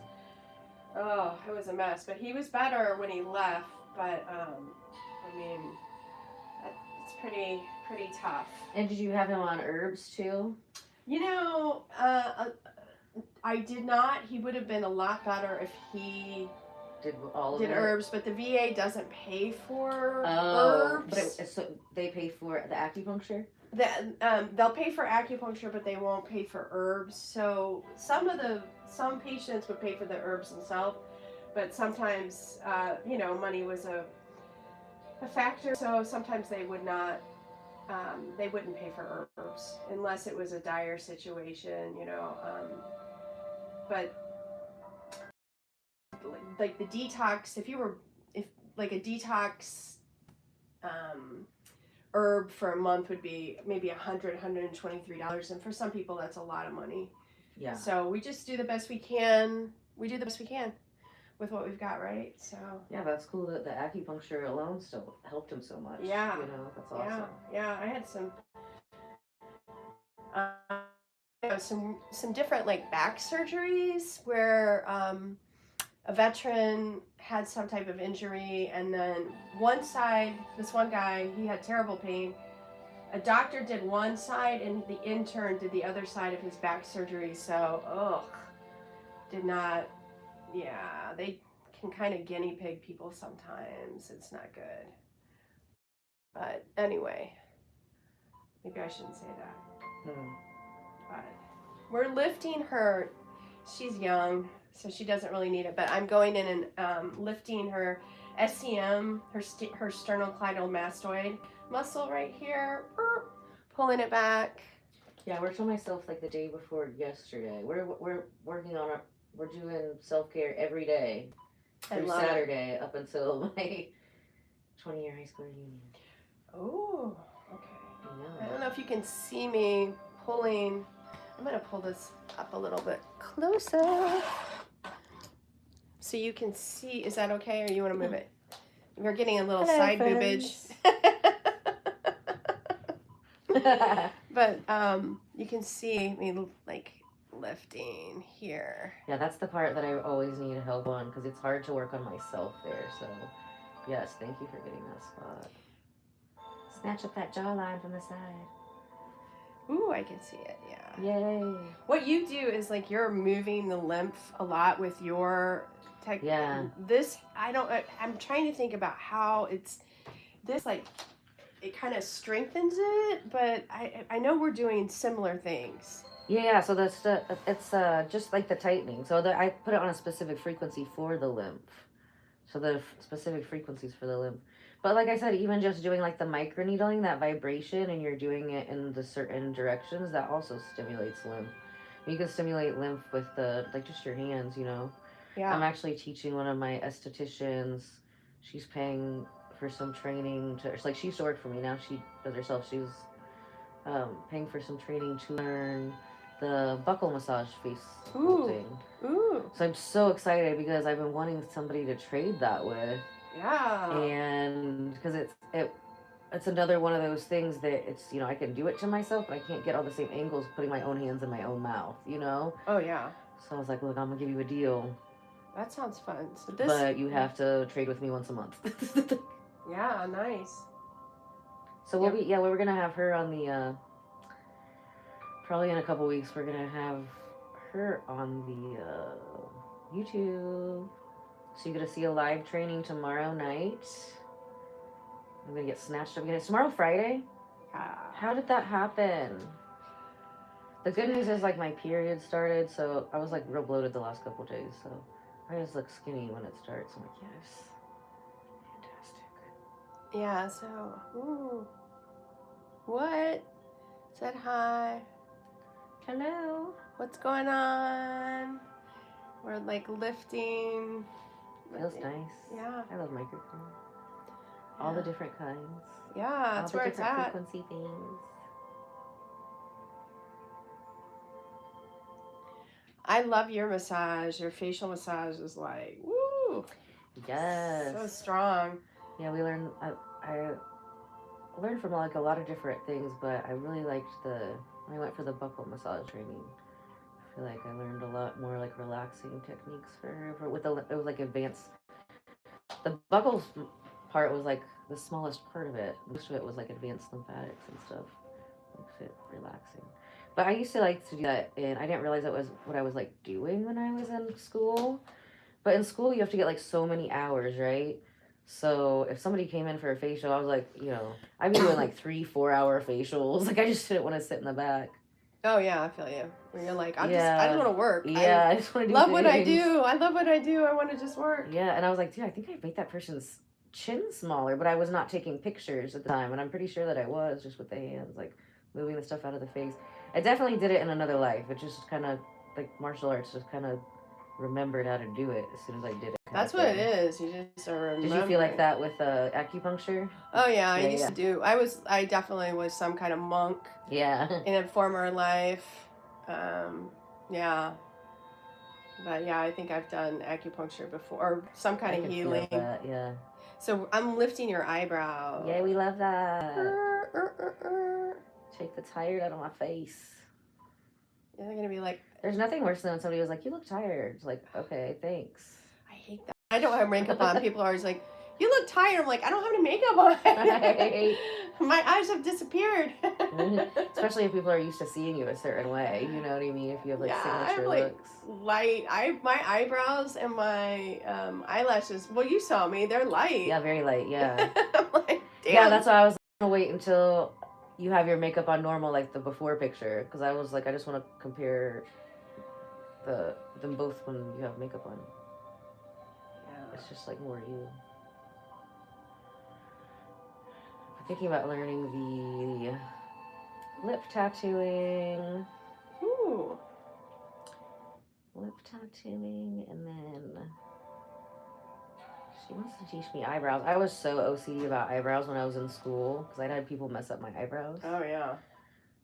[SPEAKER 2] it was a mess. But he was better when he left. But I mean, it's pretty tough.
[SPEAKER 1] And did you have him on herbs too?
[SPEAKER 2] I did not. He would have been a lot better if he did herbs, but the VA doesn't pay for herbs.
[SPEAKER 1] But so they pay for the acupuncture?
[SPEAKER 2] They'll pay for acupuncture, but they won't pay for herbs. So some patients would pay for the herbs themselves, but sometimes money was a factor. So sometimes they would not. They wouldn't pay for herbs unless it was a dire situation, but like the detox, if like a detox herb for a month would be maybe $123, and for some people that's a lot of money.
[SPEAKER 1] Yeah.
[SPEAKER 2] So we just do the best we can. We do the best we can with what we've got, right? So
[SPEAKER 1] yeah, that's cool that the acupuncture alone still helped him so much.
[SPEAKER 2] Yeah.
[SPEAKER 1] That's awesome.
[SPEAKER 2] Yeah. I had some different like back surgeries where a veteran had some type of injury, and then this one guy, he had terrible pain. A doctor did one side and the intern did the other side of his back surgery. So, they can kind of guinea pig people sometimes. It's not good. But anyway, maybe I shouldn't say that. But we're lifting her. She's young, so she doesn't really need it. But I'm going in and lifting her SCM, her sternocleidomastoid muscle right here, pulling it back.
[SPEAKER 1] Yeah, I told myself like the day before yesterday. We're working on we're doing self-care every day through Saturday up until my 20-year high school reunion.
[SPEAKER 2] Oh, okay. I don't know if you can see me pulling. I'm going to pull this up a little bit closer so you can see. Is that okay, or you want to move it? We're getting a little side boobage. But you can see me like lifting here.
[SPEAKER 1] Yeah, that's the part that I always need help on because it's hard to work on myself there. So, yes, thank you for getting that spot. Snatch up that jawline from the side.
[SPEAKER 2] Ooh, I can see it, yeah.
[SPEAKER 1] Yay.
[SPEAKER 2] What you do is like you're moving the lymph a lot with your tech.
[SPEAKER 1] Yeah.
[SPEAKER 2] I'm trying to think about how it kind of strengthens it, but I know we're doing similar things.
[SPEAKER 1] Yeah, so it's just like the tightening. So I put it on a specific frequency for the lymph. So the specific frequencies for the lymph. But like I said, even just doing like the microneedling, that vibration, and you're doing it in the certain directions, that also stimulates lymph. You can stimulate lymph with just your hands,
[SPEAKER 2] Yeah.
[SPEAKER 1] I'm actually teaching one of my estheticians. She's paying for some training she used to work for me. Now she does herself. She's paying for some training to learn the buccal massage face sculpting.
[SPEAKER 2] Ooh.
[SPEAKER 1] So I'm so excited because I've been wanting somebody to trade that with.
[SPEAKER 2] Yeah.
[SPEAKER 1] And because it's another one of those things that it's, I can do it to myself, but I can't get all the same angles putting my own hands in my own mouth,
[SPEAKER 2] Oh, yeah.
[SPEAKER 1] So I was like, look, I'm going to give you a deal.
[SPEAKER 2] That sounds fun.
[SPEAKER 1] But you have to trade with me once a month.
[SPEAKER 2] Yeah, nice.
[SPEAKER 1] So we're going to have her on the, probably in a couple weeks, we're going to have her on the YouTube. So you're going to see a live training tomorrow night. I'm going to get snatched up again. It's tomorrow Friday? How did that happen? The good news is, my period started, so I was, real bloated the last couple days, so I just look skinny when it starts. I'm like, yes. Fantastic.
[SPEAKER 2] Yeah, so, ooh. What? Said hi.
[SPEAKER 1] Hello.
[SPEAKER 2] What's going on? We're like lifting.
[SPEAKER 1] Feels nice.
[SPEAKER 2] Yeah.
[SPEAKER 1] I love microcurrent. All the different kinds.
[SPEAKER 2] Yeah, that's
[SPEAKER 1] all the
[SPEAKER 2] where it's
[SPEAKER 1] different
[SPEAKER 2] at.
[SPEAKER 1] frequency things.
[SPEAKER 2] I love your massage. Your facial massage is like, woo.
[SPEAKER 1] Yes.
[SPEAKER 2] So strong.
[SPEAKER 1] Yeah, we learned. I learned from like a lot of different things, but I really liked when I went for the buckle massage training. I feel like I learned a lot more like relaxing techniques for with the it was like advanced. The buckles part was like the smallest part of it. Most of it was like advanced lymphatics and stuff, makes it relaxing. But I used to like to do that, and I didn't realize that was what I was like doing when I was in school. But in school, you have to get like so many hours, right? So if somebody came in for a facial, I was like, I'd be doing like 3-4 hour facials. Like I just didn't want to sit in the back.
[SPEAKER 2] Oh yeah, I feel you. Where you're like, I
[SPEAKER 1] Yeah.
[SPEAKER 2] just want to work.
[SPEAKER 1] Yeah, I just want to do
[SPEAKER 2] love
[SPEAKER 1] things.
[SPEAKER 2] what I do. I love what I do. I want to just work.
[SPEAKER 1] Yeah, and I was like, dude, I think I made that person's chin smaller, but I was not taking pictures at the time, and I'm pretty sure that I was just with the hands, like moving the stuff out of the face. I definitely did it in another life. It just kind of like martial arts, just kind of remembered how to do it as soon as I did it.
[SPEAKER 2] That's what it is. You just are remembering.
[SPEAKER 1] Did you feel like that with acupuncture?
[SPEAKER 2] Oh yeah, I used to do. I definitely was some kind of monk.
[SPEAKER 1] Yeah.
[SPEAKER 2] In a former life. Yeah. But yeah, I think I've done acupuncture before, or some kind of healing.
[SPEAKER 1] Feel that, yeah.
[SPEAKER 2] So I'm lifting your eyebrow.
[SPEAKER 1] Yeah, we love that. Take the tired out of my face.
[SPEAKER 2] Yeah, they're gonna be like,
[SPEAKER 1] there's nothing worse than when somebody was like, you look tired. It's like, okay, thanks.
[SPEAKER 2] I hate that. I don't have makeup on. People are always like, you look tired. I'm like, I don't have any makeup on.
[SPEAKER 1] Right.
[SPEAKER 2] My eyes have disappeared.
[SPEAKER 1] Especially if people are used to seeing you a certain way. You know what I mean? If you have like signature looks.
[SPEAKER 2] Light. My eyebrows and my eyelashes. Well, you saw me. They're light.
[SPEAKER 1] Yeah, very light. Yeah.
[SPEAKER 2] I'm like, damn.
[SPEAKER 1] Yeah, that's why I was gonna wait until you have your makeup on normal, like the before picture, because I was like, I just want to compare them both when you have makeup on. Yeah. It's just like more you. I'm thinking about learning the lip tattooing.
[SPEAKER 2] Ooh.
[SPEAKER 1] Lip tattooing, and then she wants to teach me eyebrows. I was so OCD about eyebrows when I was in school because I'd had people mess up my eyebrows.
[SPEAKER 2] Oh yeah.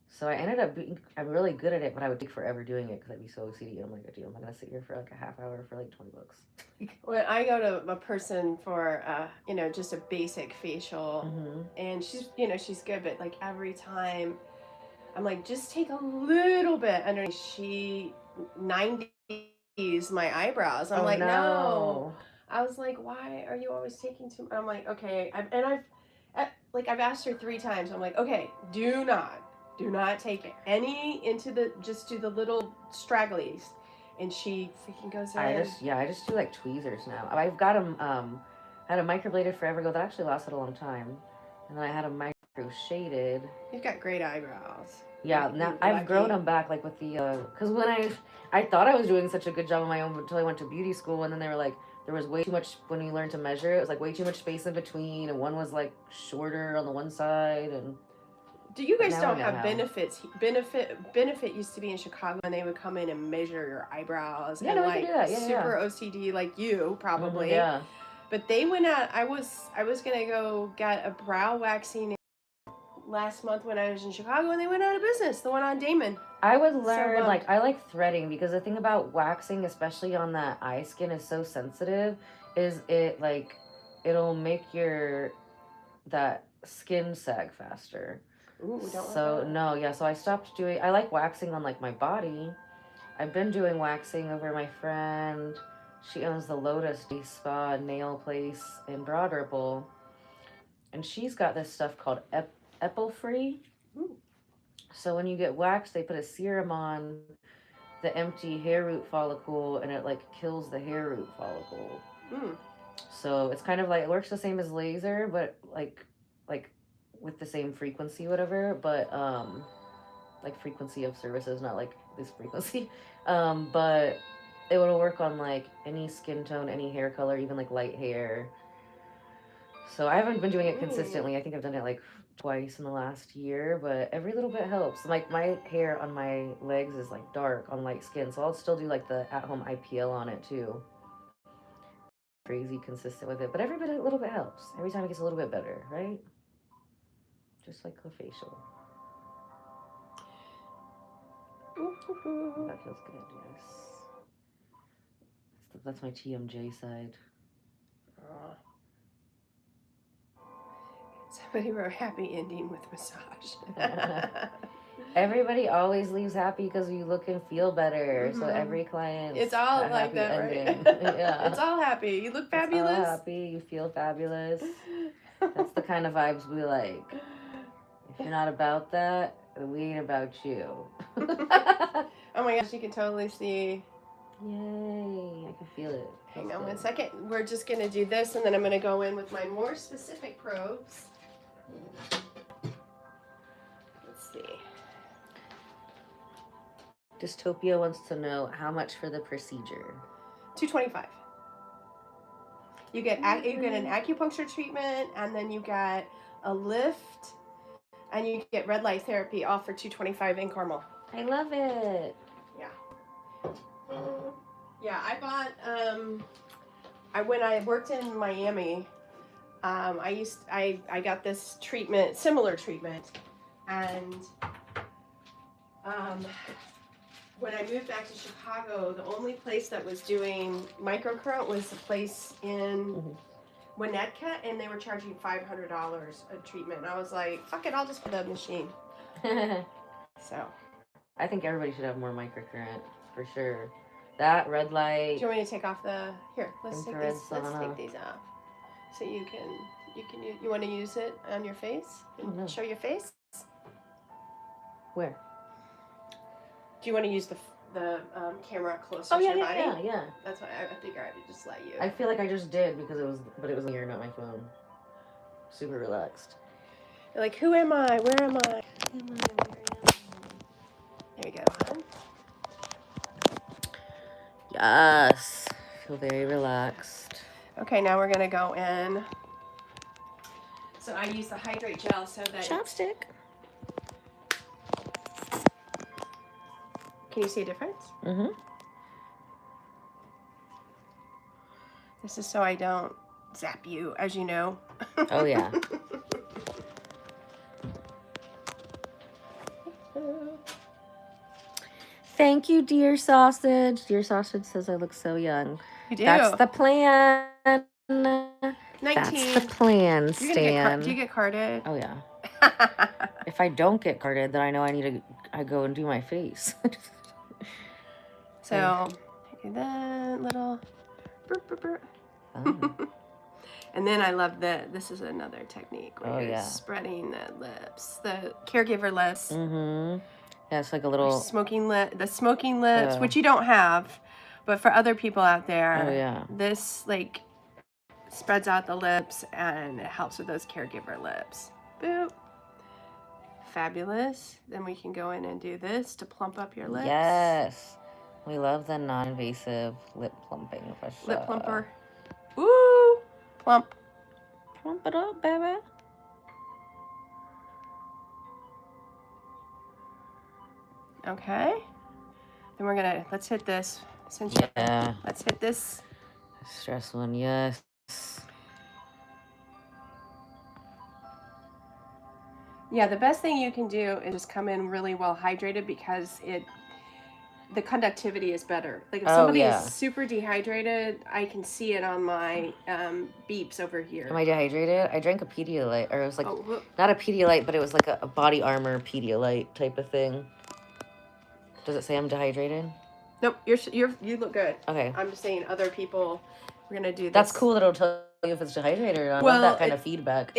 [SPEAKER 1] So I ended up I'm really good at it, but I would take forever doing it because I'd be so OCD. I'm like, dude, I'm not gonna sit here for like a half hour for like $20.
[SPEAKER 2] When I go to a person for just a basic facial, and she's good, but like every time I'm like, just take a little bit underneath. She 90s my eyebrows. I'm no. I was like, why are you always taking too much? I'm like, okay. I've asked her 3 times. I'm like, okay, do not take any just do the little stragglies. And she freaking goes in.
[SPEAKER 1] I just do like tweezers now. I've got them, I had a microbladed forever ago that actually lasted a long time. And then I had a micro shaded.
[SPEAKER 2] You've got great eyebrows.
[SPEAKER 1] Yeah, now I've grown them back, like with the, because when I thought I was doing such a good job on my own until I went to beauty school, and then they were like, there was way too much, when you learn to measure, it was like way too much space in between, and one was like shorter on the one side, and...
[SPEAKER 2] Do you guys don't have benefits? Benefit used to be in Chicago, and they would come in and measure your eyebrows.
[SPEAKER 1] Yeah,
[SPEAKER 2] and
[SPEAKER 1] no, we can do that. Yeah,
[SPEAKER 2] super OCD like you, probably.
[SPEAKER 1] Yeah.
[SPEAKER 2] But they went out, I was gonna go get a brow waxing last month when I was in Chicago, and they went out of business. The one on Damon.
[SPEAKER 1] I would learn, I like threading, because the thing about waxing, especially on that eye skin, is so sensitive, is it'll make that skin sag faster.
[SPEAKER 2] Ooh,
[SPEAKER 1] so I stopped doing, I like waxing on like my body. I've been doing waxing over my friend. She owns the Lotus Spa nail place in Broad Ripple. And she's got this stuff called Epil-Free. So when you get waxed, they put a serum on the empty hair root follicle, and it like kills the hair root follicle. So it's kind of like, it works the same as laser, but like with the same frequency, whatever, but like frequency of services, not like this frequency. But it will work on like any skin tone, any hair color, even like light hair. So I haven't been doing it consistently. I think I've done it like twice in the last year, but every little bit helps. Like my hair on my legs is like dark on light skin, so I'll still do like the at-home IPL on it too. Crazy consistent with it, but every bit a little bit helps. Every time it gets a little bit better, right? Just like the facial. That feels good, yes. That's my TMJ side.
[SPEAKER 2] Somebody wrote happy ending with massage.
[SPEAKER 1] Everybody always leaves happy because you look and feel better. So every client,
[SPEAKER 2] it's all like that,
[SPEAKER 1] ending.
[SPEAKER 2] Right?
[SPEAKER 1] Yeah,
[SPEAKER 2] it's all happy. You look fabulous.
[SPEAKER 1] It's all happy. You feel fabulous. That's the kind of vibes we like. If you're not about that, we ain't about you.
[SPEAKER 2] Oh my gosh, you can totally see.
[SPEAKER 1] Yay, I can feel it.
[SPEAKER 2] Hang on 1 second. We're just going to do this, and then I'm going to go in with my more specific probes. Let's see.
[SPEAKER 1] Dystopia wants to know how much for the procedure.
[SPEAKER 2] $225. You get an acupuncture treatment, and then you get a lift, and you get red light therapy, all for $225 in Carmel.
[SPEAKER 1] I love it.
[SPEAKER 2] Yeah. Yeah, I bought. When I worked in Miami, I got this treatment, similar treatment, and when I moved back to Chicago, the only place that was doing microcurrent was a place in Winnetka, and they were charging $500 a treatment. And I was like, fuck it, I'll just put a machine. So.
[SPEAKER 1] I think everybody should have more microcurrent, for sure. That, red light.
[SPEAKER 2] Do you want me to take off the, here, let's take these off. So you want to use it on your face? And show your face?
[SPEAKER 1] Where?
[SPEAKER 2] Do you want to use the camera closer to your body?
[SPEAKER 1] Yeah.
[SPEAKER 2] That's why I figured I would just let you.
[SPEAKER 1] I feel like I just did because it was here, not my phone. Super relaxed.
[SPEAKER 2] You're like, who am I? Where am I? There we go, hon.
[SPEAKER 1] Yes. Feel very relaxed.
[SPEAKER 2] Okay, now we're gonna go in. So I use the hydrate gel so that
[SPEAKER 1] chopstick.
[SPEAKER 2] Can you see a difference?
[SPEAKER 1] Mm-hmm.
[SPEAKER 2] This is so I don't zap you, as you know.
[SPEAKER 1] Oh yeah. Thank you, Dear Sausage. Dear Sausage says I look so young.
[SPEAKER 2] You do.
[SPEAKER 1] That's the plan.
[SPEAKER 2] 19.
[SPEAKER 1] That's the plan, Stan.
[SPEAKER 2] Do you get carded?
[SPEAKER 1] Oh yeah. If I don't get carded, then I know I go and do my face.
[SPEAKER 2] So I do that little. Oh. And then I love this is another technique where you're spreading the lips, the caregiver lips.
[SPEAKER 1] Mm-hmm. Yeah, it's like a little
[SPEAKER 2] smoking lips, which you don't have, but for other people out there, this like spreads out the lips and it helps with those caregiver lips. Boop. Fabulous. Then we can go in and do this to plump up your lips.
[SPEAKER 1] Yes. We love the non-invasive lip plumping for sure.
[SPEAKER 2] Lip plumper. Ooh, plump.
[SPEAKER 1] Plump it up, baby.
[SPEAKER 2] Okay. Then let's hit this. Let's hit this.
[SPEAKER 1] Stress one, yes.
[SPEAKER 2] Yeah, the best thing you can do is just come in really well hydrated because the conductivity is better. Like if somebody is super dehydrated, I can see it on my beeps over here.
[SPEAKER 1] Am I dehydrated? I drank a Pedialyte, or it was like not a Pedialyte, but it was like a body armor Pedialyte type of thing. Does it say I'm dehydrated?
[SPEAKER 2] Nope, you look good.
[SPEAKER 1] Okay.
[SPEAKER 2] I'm just saying other people. We're gonna do this.
[SPEAKER 1] That's cool that it'll tell you if it's dehydrated or not. I love that kind of feedback.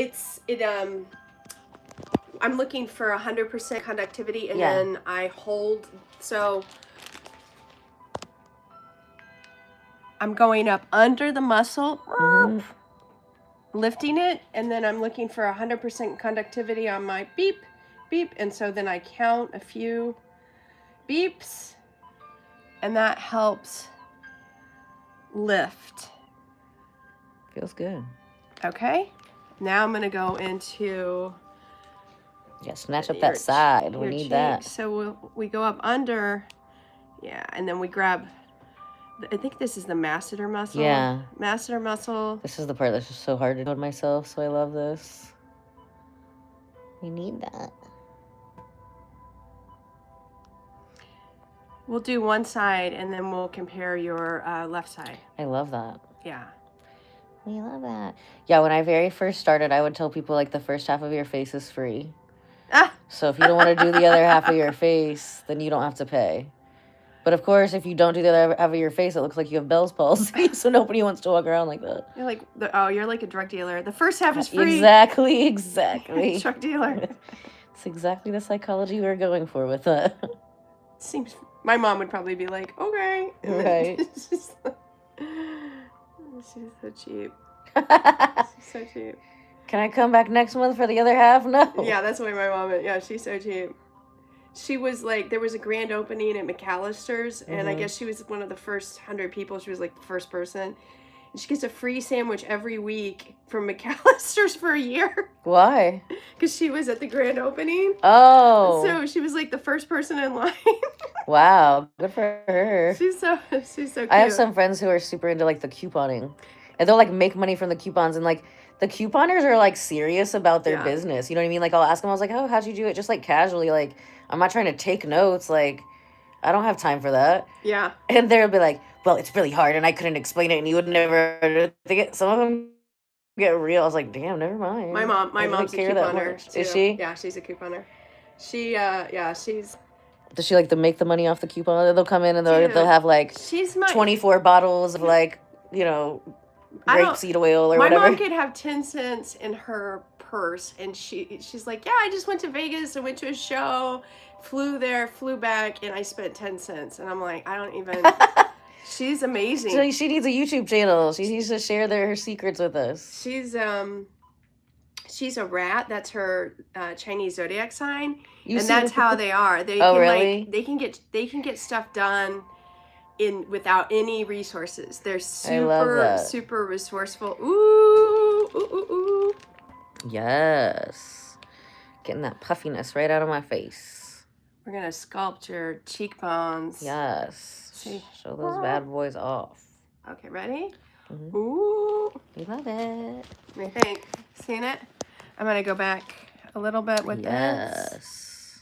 [SPEAKER 2] I'm looking for 100% conductivity, and then I hold. So I'm going up under the muscle, lifting it, and then I'm looking for 100% conductivity on my beep, and so then I count a few beeps, and that helps lift.
[SPEAKER 1] Feels good.
[SPEAKER 2] Okay. Now I'm going to go into...
[SPEAKER 1] Yeah, snatch up that side. We need that.
[SPEAKER 2] So we go up under, yeah, and then we grab, I think this is the masseter muscle.
[SPEAKER 1] Yeah.
[SPEAKER 2] Masseter muscle.
[SPEAKER 1] This is the part that's just so hard to do myself, so I love this. We need that.
[SPEAKER 2] We'll do one side, and then we'll compare your left side.
[SPEAKER 1] I love that.
[SPEAKER 2] Yeah.
[SPEAKER 1] We love that. Yeah, when I very first started, I would tell people, like, the first half of your face is free. So if you don't want to do the other half of your face, then you don't have to pay. But of course, if you don't do the other half of your face, it looks like you have Bell's palsy. So nobody wants to walk around like that.
[SPEAKER 2] You're like, you're like a drug dealer. The first half is free.
[SPEAKER 1] Exactly.
[SPEAKER 2] Drug dealer.
[SPEAKER 1] It's exactly the psychology we're going for with that.
[SPEAKER 2] Seems. My mom would probably be like, okay.
[SPEAKER 1] Right.
[SPEAKER 2] She's so cheap. She's so cheap.
[SPEAKER 1] Can I come back next month for the other half? No.
[SPEAKER 2] Yeah, that's the way my mom is. Yeah, she's so cheap. She was like, there was a grand opening at McAllister's, and I guess she was one of the first 100 people. She was like the first person. And she gets a free sandwich every week from McAllister's for a year.
[SPEAKER 1] Why?
[SPEAKER 2] Because she was at the grand opening.
[SPEAKER 1] Oh.
[SPEAKER 2] So she was like the first person in line.
[SPEAKER 1] Wow. Good for her.
[SPEAKER 2] She's so cute.
[SPEAKER 1] I have some friends who are super into, like, the couponing. And they'll, like, make money from the coupons. And, like, the couponers are, like, serious about their business. You know what I mean? Like, I'll ask them, I was like, oh, how'd you do it? Just, like, casually. Like, I'm not trying to take notes. Like, I don't have time for that.
[SPEAKER 2] Yeah.
[SPEAKER 1] And they'll be like, well, it's really hard, and I couldn't explain it, and you would never think it. Some of them get real. I was like, damn, never mind.
[SPEAKER 2] My mom's a couponer.
[SPEAKER 1] Is she?
[SPEAKER 2] Yeah, she's a couponer. She's...
[SPEAKER 1] Does she like to make the money off the coupon? They'll come in and they'll have like 24 bottles of like, you know, grapeseed oil or whatever.
[SPEAKER 2] My mom could have 10 cents in her purse, and she's like, yeah, I just went to Vegas and went to a show, flew there, flew back, and I spent 10 cents. And I'm like, I don't even... She's amazing.
[SPEAKER 1] So she needs a YouTube channel. She needs to share her secrets with us.
[SPEAKER 2] She's a rat. That's her Chinese zodiac sign, and that's how they are. They can,
[SPEAKER 1] really?
[SPEAKER 2] Like, they can get stuff done without any resources. They're super resourceful. Ooh, ooh, ooh, ooh.
[SPEAKER 1] Yes, getting that puffiness right out of my face.
[SPEAKER 2] We're gonna sculpt your cheekbones.
[SPEAKER 1] Yes. Show those bad boys off.
[SPEAKER 2] Okay, ready?
[SPEAKER 1] Mm-hmm.
[SPEAKER 2] Ooh.
[SPEAKER 1] We love it.
[SPEAKER 2] What do you think? Seen it? I'm going to go back a little bit with this.
[SPEAKER 1] Yes.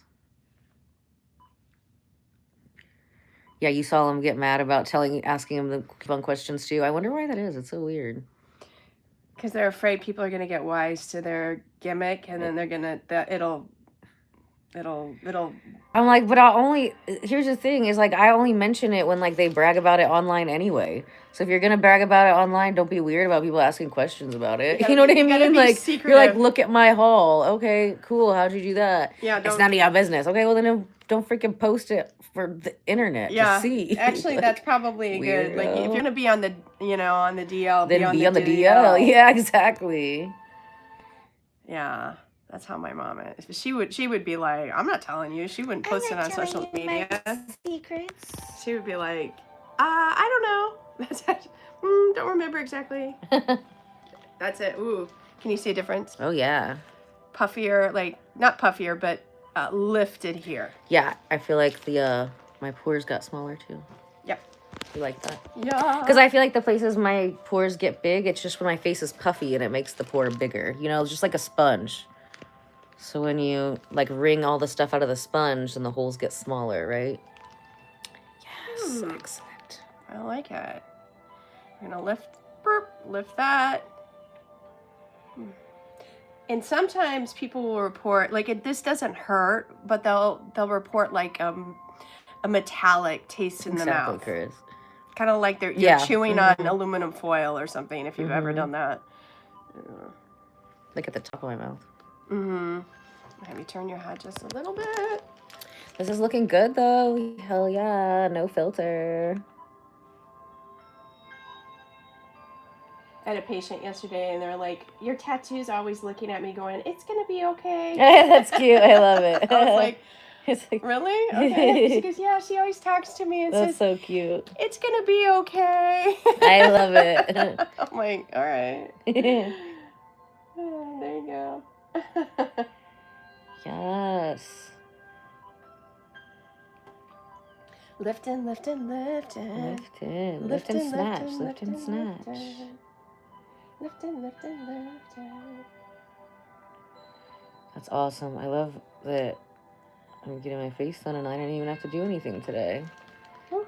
[SPEAKER 1] Yeah, you saw them get mad about asking them the fun questions too. I wonder why that is. It's so weird.
[SPEAKER 2] Because they're afraid people are going to get wise to their gimmick, and then they're going to, it'll
[SPEAKER 1] I'm like, but here's the thing is like, I only mention it when like they brag about it online anyway. So if you're going to brag about it online, don't be weird about people asking questions about it. You know what I mean? Like, secretive. You're like, look at my haul. Okay, cool. How'd you do that?
[SPEAKER 2] Yeah.
[SPEAKER 1] It's none of your business. Okay, well then don't freaking post it for the internet to see.
[SPEAKER 2] Actually, like, that's probably good. Like, if you're going to be on the, on the DL,
[SPEAKER 1] then be on the DL. Yeah, exactly.
[SPEAKER 2] Yeah. That's how my mom is. She would be like, I'm not telling you. She wouldn't post it on social media.
[SPEAKER 1] Secrets.
[SPEAKER 2] She would be like, I don't know. Don't remember exactly. That's it. Ooh. Can you see a difference?
[SPEAKER 1] Oh, yeah.
[SPEAKER 2] Puffier, like, not puffier, but lifted here.
[SPEAKER 1] Yeah, I feel like my pores got smaller too.
[SPEAKER 2] Yep.
[SPEAKER 1] You like that?
[SPEAKER 2] Yeah.
[SPEAKER 1] Because I feel like the places my pores get big, it's just when my face is puffy and it makes the pore bigger. You know, just like a sponge. So when you, like, wring all the stuff out of the sponge, then the holes get smaller, right? Yes, excellent.
[SPEAKER 2] I like it. We're going to lift that. And sometimes people will report, like, this doesn't hurt, but they'll report, like, a metallic taste in the mouth.
[SPEAKER 1] Chris.
[SPEAKER 2] Kind of like you're chewing on aluminum foil or something, if you've ever done that.
[SPEAKER 1] Like at the top of my mouth.
[SPEAKER 2] Have you turn your head just a little bit?
[SPEAKER 1] This is looking good though. Hell yeah, no filter.
[SPEAKER 2] I had a patient yesterday and they're like, your tattoo's always looking at me going, it's gonna be okay.
[SPEAKER 1] That's cute. I love it.
[SPEAKER 2] I was like,
[SPEAKER 1] It's like,
[SPEAKER 2] Really? Okay. She goes, yeah, she always talks to me and
[SPEAKER 1] that's
[SPEAKER 2] says,
[SPEAKER 1] so cute.
[SPEAKER 2] it's going to be okay.
[SPEAKER 1] I love it.
[SPEAKER 2] I'm like, all right. Oh, there you go.
[SPEAKER 1] Yes.
[SPEAKER 2] Lifting, lifting, lifting.
[SPEAKER 1] Lifting. Lift and snatch. Lift and snatch.
[SPEAKER 2] Lifting, lifting, lifting.
[SPEAKER 1] That's awesome. I love that I'm getting my face done and I don't even have to do anything today.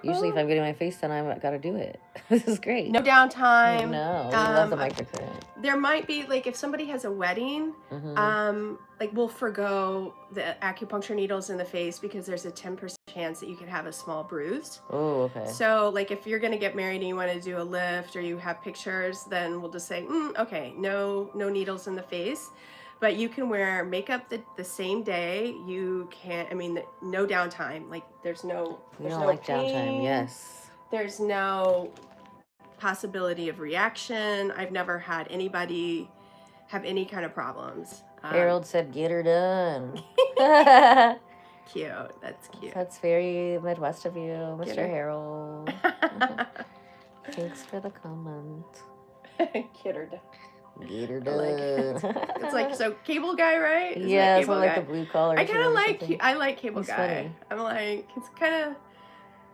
[SPEAKER 1] Usually if I'm getting my face done, I've got to do it. This is great.
[SPEAKER 2] No downtime.
[SPEAKER 1] No, we love the microcurrent.
[SPEAKER 2] There might be, like, if somebody has a wedding, like, we'll forgo the acupuncture needles in the face because there's a 10% chance that you could have a small bruise.
[SPEAKER 1] Oh, okay.
[SPEAKER 2] So, like, if you're going to get married and you want to do a lift or you have pictures, then we'll just say, okay, no needles in the face. But you can wear makeup the same day. You can't, no downtime. Like, there's no
[SPEAKER 1] downtime, yes.
[SPEAKER 2] There's no possibility of reaction. I've never had anybody have any kind of problems.
[SPEAKER 1] Harold said, get her done.
[SPEAKER 2] Cute. That's cute.
[SPEAKER 1] That's very Midwest of you, Mr. Harold. Thanks for the comment.
[SPEAKER 2] Get her done.
[SPEAKER 1] Get her done.
[SPEAKER 2] It's like, so cable guy, right?
[SPEAKER 1] Yeah, it's like the blue collar.
[SPEAKER 2] I kind of like cable
[SPEAKER 1] He's
[SPEAKER 2] guy.
[SPEAKER 1] funny.
[SPEAKER 2] I'm like, it's kind of,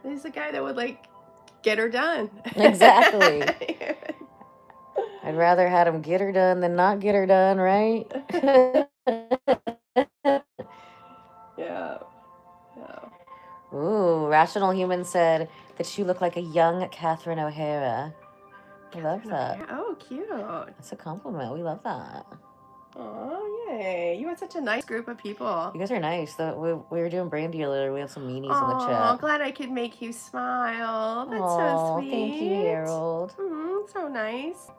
[SPEAKER 2] he's the guy that would, like, get her done.
[SPEAKER 1] Exactly. I'd rather had him get her done than not get her done, right?
[SPEAKER 2] Yeah.
[SPEAKER 1] Ooh, Rational Human said that you look like a young Catherine O'Hara. I love that.
[SPEAKER 2] Oh, cute.
[SPEAKER 1] That's a compliment. We love that.
[SPEAKER 2] Oh, yay. You had such a nice group of people.
[SPEAKER 1] You guys are nice. We were doing brandy earlier. We had some meanies in the chat.
[SPEAKER 2] Oh, glad I could make you smile. That's so sweet.
[SPEAKER 1] Thank you, Harold.
[SPEAKER 2] So nice.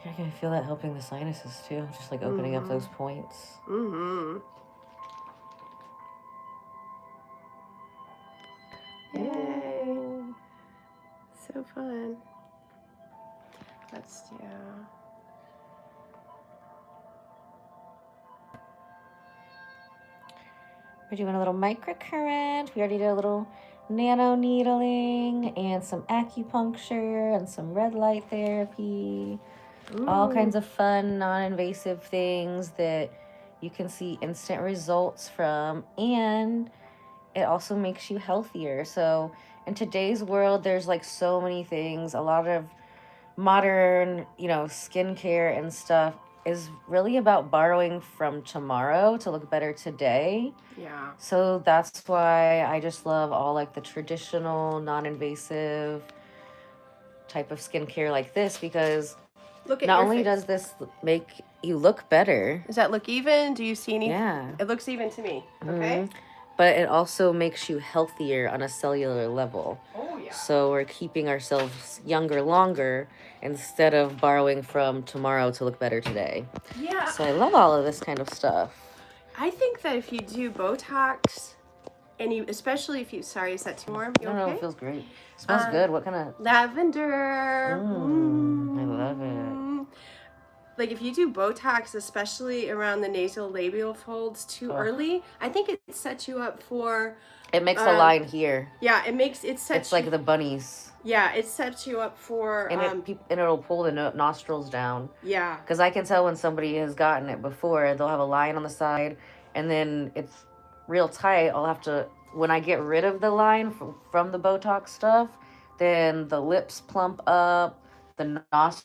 [SPEAKER 1] I can feel that helping the sinuses too. Just like opening up those points.
[SPEAKER 2] Yay. So fun. Let's do.
[SPEAKER 1] We're doing a little microcurrent. We already did a little nano needling and some acupuncture and some red light therapy. Ooh. All kinds of fun, non-invasive things that you can see instant results from, and it also makes you healthier. So in today's world, there's like so many things. A lot of modern, skincare and stuff is really about borrowing from tomorrow to look better today.
[SPEAKER 2] Yeah.
[SPEAKER 1] So that's why I just love all like the traditional, non-invasive type of skincare like this, because not only does this make you look better.
[SPEAKER 2] Does that look even? Do you see any?
[SPEAKER 1] Yeah.
[SPEAKER 2] It looks even to me. Okay.
[SPEAKER 1] But it also makes you healthier on a cellular level.
[SPEAKER 2] Oh, yeah.
[SPEAKER 1] So we're keeping ourselves younger longer instead of borrowing from tomorrow to look better today.
[SPEAKER 2] Yeah.
[SPEAKER 1] So I love all of this kind of stuff.
[SPEAKER 2] I think that if you do Botox, and especially if you, sorry, is that too warm? You okay?
[SPEAKER 1] No, it feels great. It smells good. What kind of?
[SPEAKER 2] Lavender.
[SPEAKER 1] I love it.
[SPEAKER 2] Like if you do Botox, especially around the nasolabial folds too early, I think it sets you up for...
[SPEAKER 1] It makes a line here.
[SPEAKER 2] Yeah, it's
[SPEAKER 1] like the bunnies.
[SPEAKER 2] Yeah, it sets you up for...
[SPEAKER 1] And it'll pull the nostrils down.
[SPEAKER 2] Yeah.
[SPEAKER 1] Because I can tell when somebody has gotten it before. They'll have a line on the side, and then it's real tight. I'll have to... When I get rid of the line from the Botox stuff, then the lips plump up, the nostrils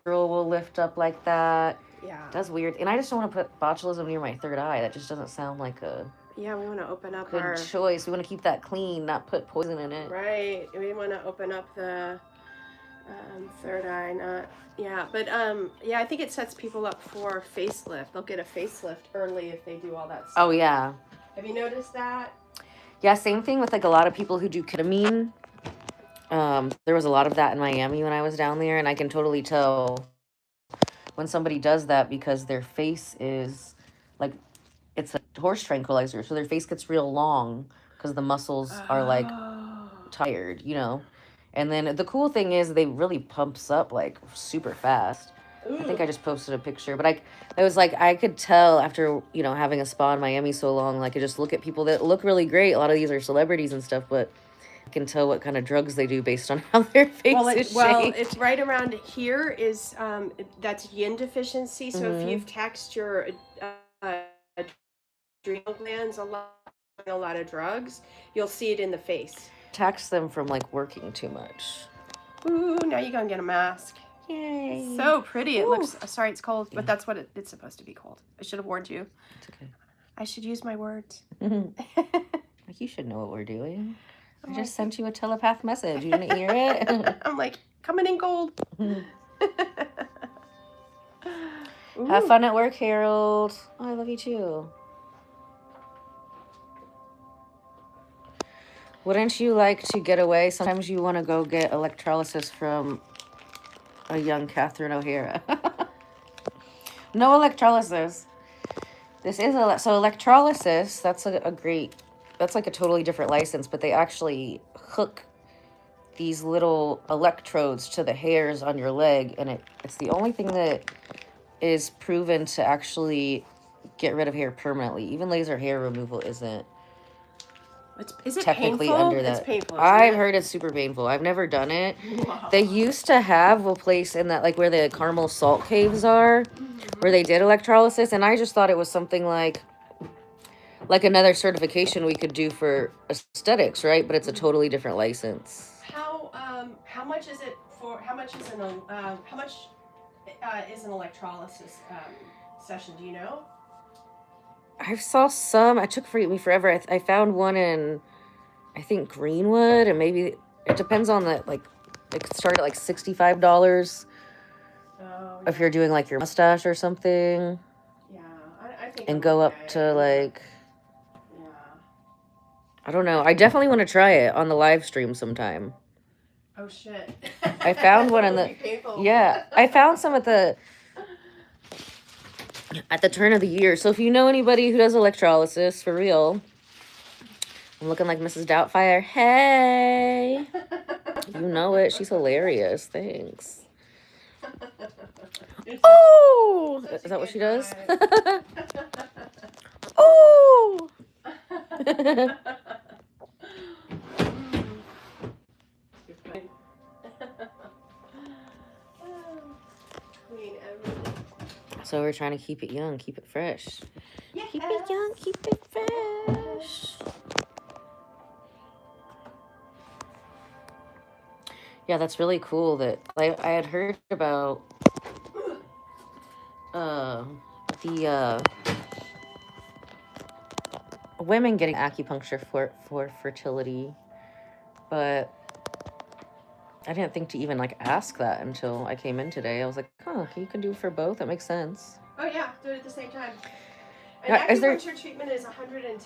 [SPEAKER 1] will lift up like that.
[SPEAKER 2] Yeah.
[SPEAKER 1] That's weird. And I just don't want to put botulism near my third eye. That just doesn't sound like a
[SPEAKER 2] we want to open up
[SPEAKER 1] good choice. We want to keep that clean, not put poison in it.
[SPEAKER 2] Right. We want to open up the third eye, not... Yeah, but I think it sets people up for facelift. They'll get a facelift early if they do all that stuff.
[SPEAKER 1] Oh, yeah.
[SPEAKER 2] Have you noticed that?
[SPEAKER 1] Yeah, same thing with like a lot of people who do ketamine. There was a lot of that in Miami when I was down there, and I can totally tell when somebody does that because their face is like, it's a horse tranquilizer, so their face gets real long because the muscles are like tired, And then the cool thing is they really pumps up like super fast. I think I just posted a picture, but I was like, I could tell after, you know, having a spa in Miami so long, like I just look at people that look really great. A lot of these are celebrities and stuff, but I can tell what kind of drugs they do based on how their face is shaped.
[SPEAKER 2] It's right around here is that's yin deficiency. So if you've taxed your adrenal glands a lot of drugs, you'll see it in the face.
[SPEAKER 1] Tax them from like working too much.
[SPEAKER 2] Ooh, now you go and get a mask.
[SPEAKER 1] Yay.
[SPEAKER 2] So pretty. It looks, sorry, it's cold, but that's what it's supposed to be cold. I should have warned you.
[SPEAKER 1] It's okay.
[SPEAKER 2] I should use my words.
[SPEAKER 1] Like, you should know what we're doing. I just sent you a telepath message. You didn't hear it?
[SPEAKER 2] I'm like, coming in cold.
[SPEAKER 1] Have fun at work, Harold. Oh, I love you too. Wouldn't you like to get away? Sometimes you want to go get electrolysis from a young Catherine O'Hara. No electrolysis. This is so electrolysis. That's a great. That's like a totally different license, but they actually hook these little electrodes to the hairs on your leg, and it's the only thing that is proven to actually get rid of hair permanently. Even laser hair removal isn't.
[SPEAKER 2] Is it
[SPEAKER 1] technically
[SPEAKER 2] painful?
[SPEAKER 1] Under that.
[SPEAKER 2] It's painful.
[SPEAKER 1] I've heard it's super painful. I've never done it. Wow. They used to have a place in that, like where the Carmel salt caves are, where they did electrolysis, and I just thought it was something like another certification we could do for aesthetics, right? But it's a totally different license.
[SPEAKER 2] How much is it for? How much is an electrolysis session? Do you know?
[SPEAKER 1] I saw some. It took me forever. I found one in, I think, Greenwood, and maybe it depends on the like. It could start at like $65 if you're doing like your mustache or something.
[SPEAKER 2] Yeah, I think.
[SPEAKER 1] And go up to like. Yeah. I don't know. I definitely want to try it on the live stream sometime.
[SPEAKER 2] Oh shit!
[SPEAKER 1] I found one in the. Yeah, I found some at the turn of the year. So if you know anybody who does electrolysis, for real, I'm looking like Mrs. Doubtfire. Hey, you know it. She's hilarious. Thanks. Oh, is that what she does? Oh. So we're trying to keep it young, keep it fresh. Yes. Keep it young, keep it fresh. Yeah, that's really cool that I had heard about the women getting acupuncture for fertility, but I didn't think to even like ask that until I came in today. I was like, oh, you can do it for both. That makes sense.
[SPEAKER 2] Oh yeah, do it at the same time. An acupuncture treatment is $110.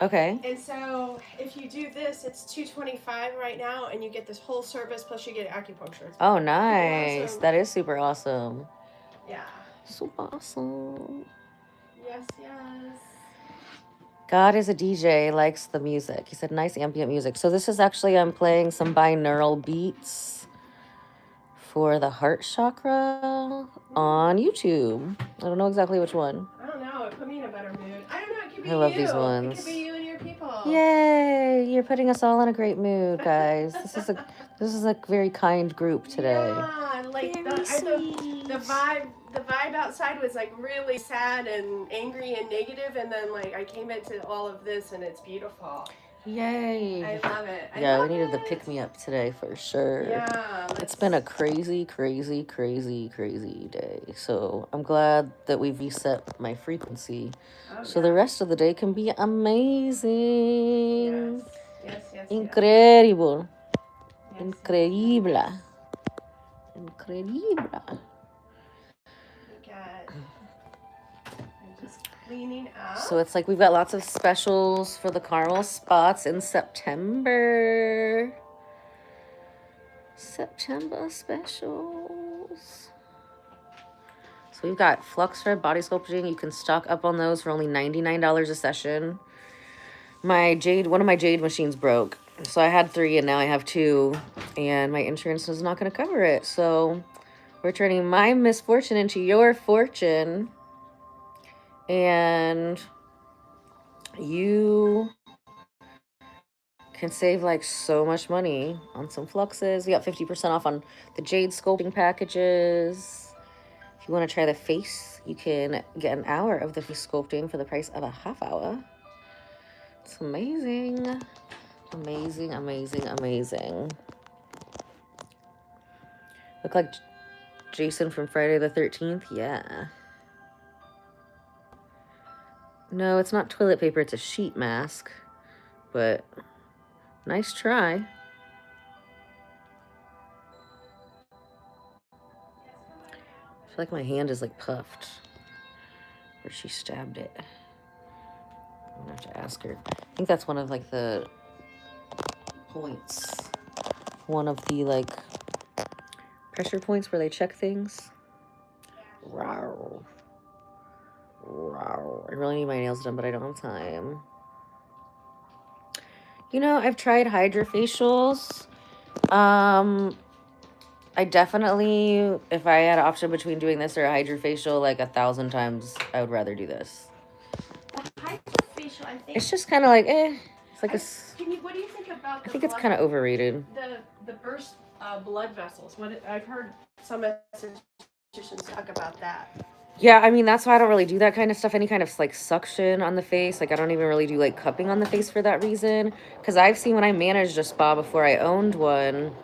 [SPEAKER 1] Okay.
[SPEAKER 2] And so if you do this, it's $225 right now, and you get this whole service plus you get acupuncture.
[SPEAKER 1] Oh, nice. Awesome. That is super awesome.
[SPEAKER 2] Yeah.
[SPEAKER 1] Super awesome.
[SPEAKER 2] Yes, yes.
[SPEAKER 1] God is a DJ, likes the music. He said, nice ambient music. So this is actually, I'm playing some binaural beats for the heart chakra on YouTube. I don't know exactly which one.
[SPEAKER 2] I don't know. It put me in a better mood. I don't know. It could be
[SPEAKER 1] I love these ones.
[SPEAKER 2] It could be you and your people.
[SPEAKER 1] Yay! You're putting us all in a great mood, guys. This is a very kind group today.
[SPEAKER 2] Yeah, like the vibe outside was like really sad and angry and negative, and then like I came into all of this and it's beautiful.
[SPEAKER 1] Yay!
[SPEAKER 2] I love it.
[SPEAKER 1] We needed the pick me up today for sure.
[SPEAKER 2] Yeah,
[SPEAKER 1] it's been a crazy day. So I'm glad that we've reset my frequency, so the rest of the day can be amazing.
[SPEAKER 2] Yes.
[SPEAKER 1] Incredible. Yes. Increíble. Increíble.
[SPEAKER 2] Cleaning up.
[SPEAKER 1] So it's like we've got lots of specials for the Carmel spots in September. September specials. So we've got Flux Red Body Sculpting. You can stock up on those for only $99 a session. One of my jade machines broke. So I had 3 and now I have 2. And my insurance is not going to cover it. So We're turning my misfortune into your fortune. And you can save like so much money on some fluxes. We got 50% off on the jade sculpting packages. If you want to try the face, you can get an hour of the face sculpting for the price of a half hour. It's amazing. Amazing, amazing, amazing. Look like Jason from Friday the 13th? Yeah. No, it's not toilet paper, it's a sheet mask. But nice try. I feel like my hand is like puffed where she stabbed it. I'm gonna have to ask her. I think that's one of like the points. One of the like pressure points where they check things. Rawr. Rawr. I really need my nails done, but I don't have time. You know, I've tried hydrofacials. I definitely, if I had an option between doing this or a hydrofacial, like 1,000 times, I would rather do this.
[SPEAKER 2] The hydrofacial, I think.
[SPEAKER 1] It's just kind of like, It's like
[SPEAKER 2] what do you think about?
[SPEAKER 1] I think it's kind of overrated.
[SPEAKER 2] The burst blood vessels. I've heard some estheticians talk about that.
[SPEAKER 1] Yeah, I mean, that's why I don't really do that kind of stuff. Any kind of like suction on the face. Like I don't even really do like cupping on the face for that reason. Because I've seen when I managed a spa before I owned one,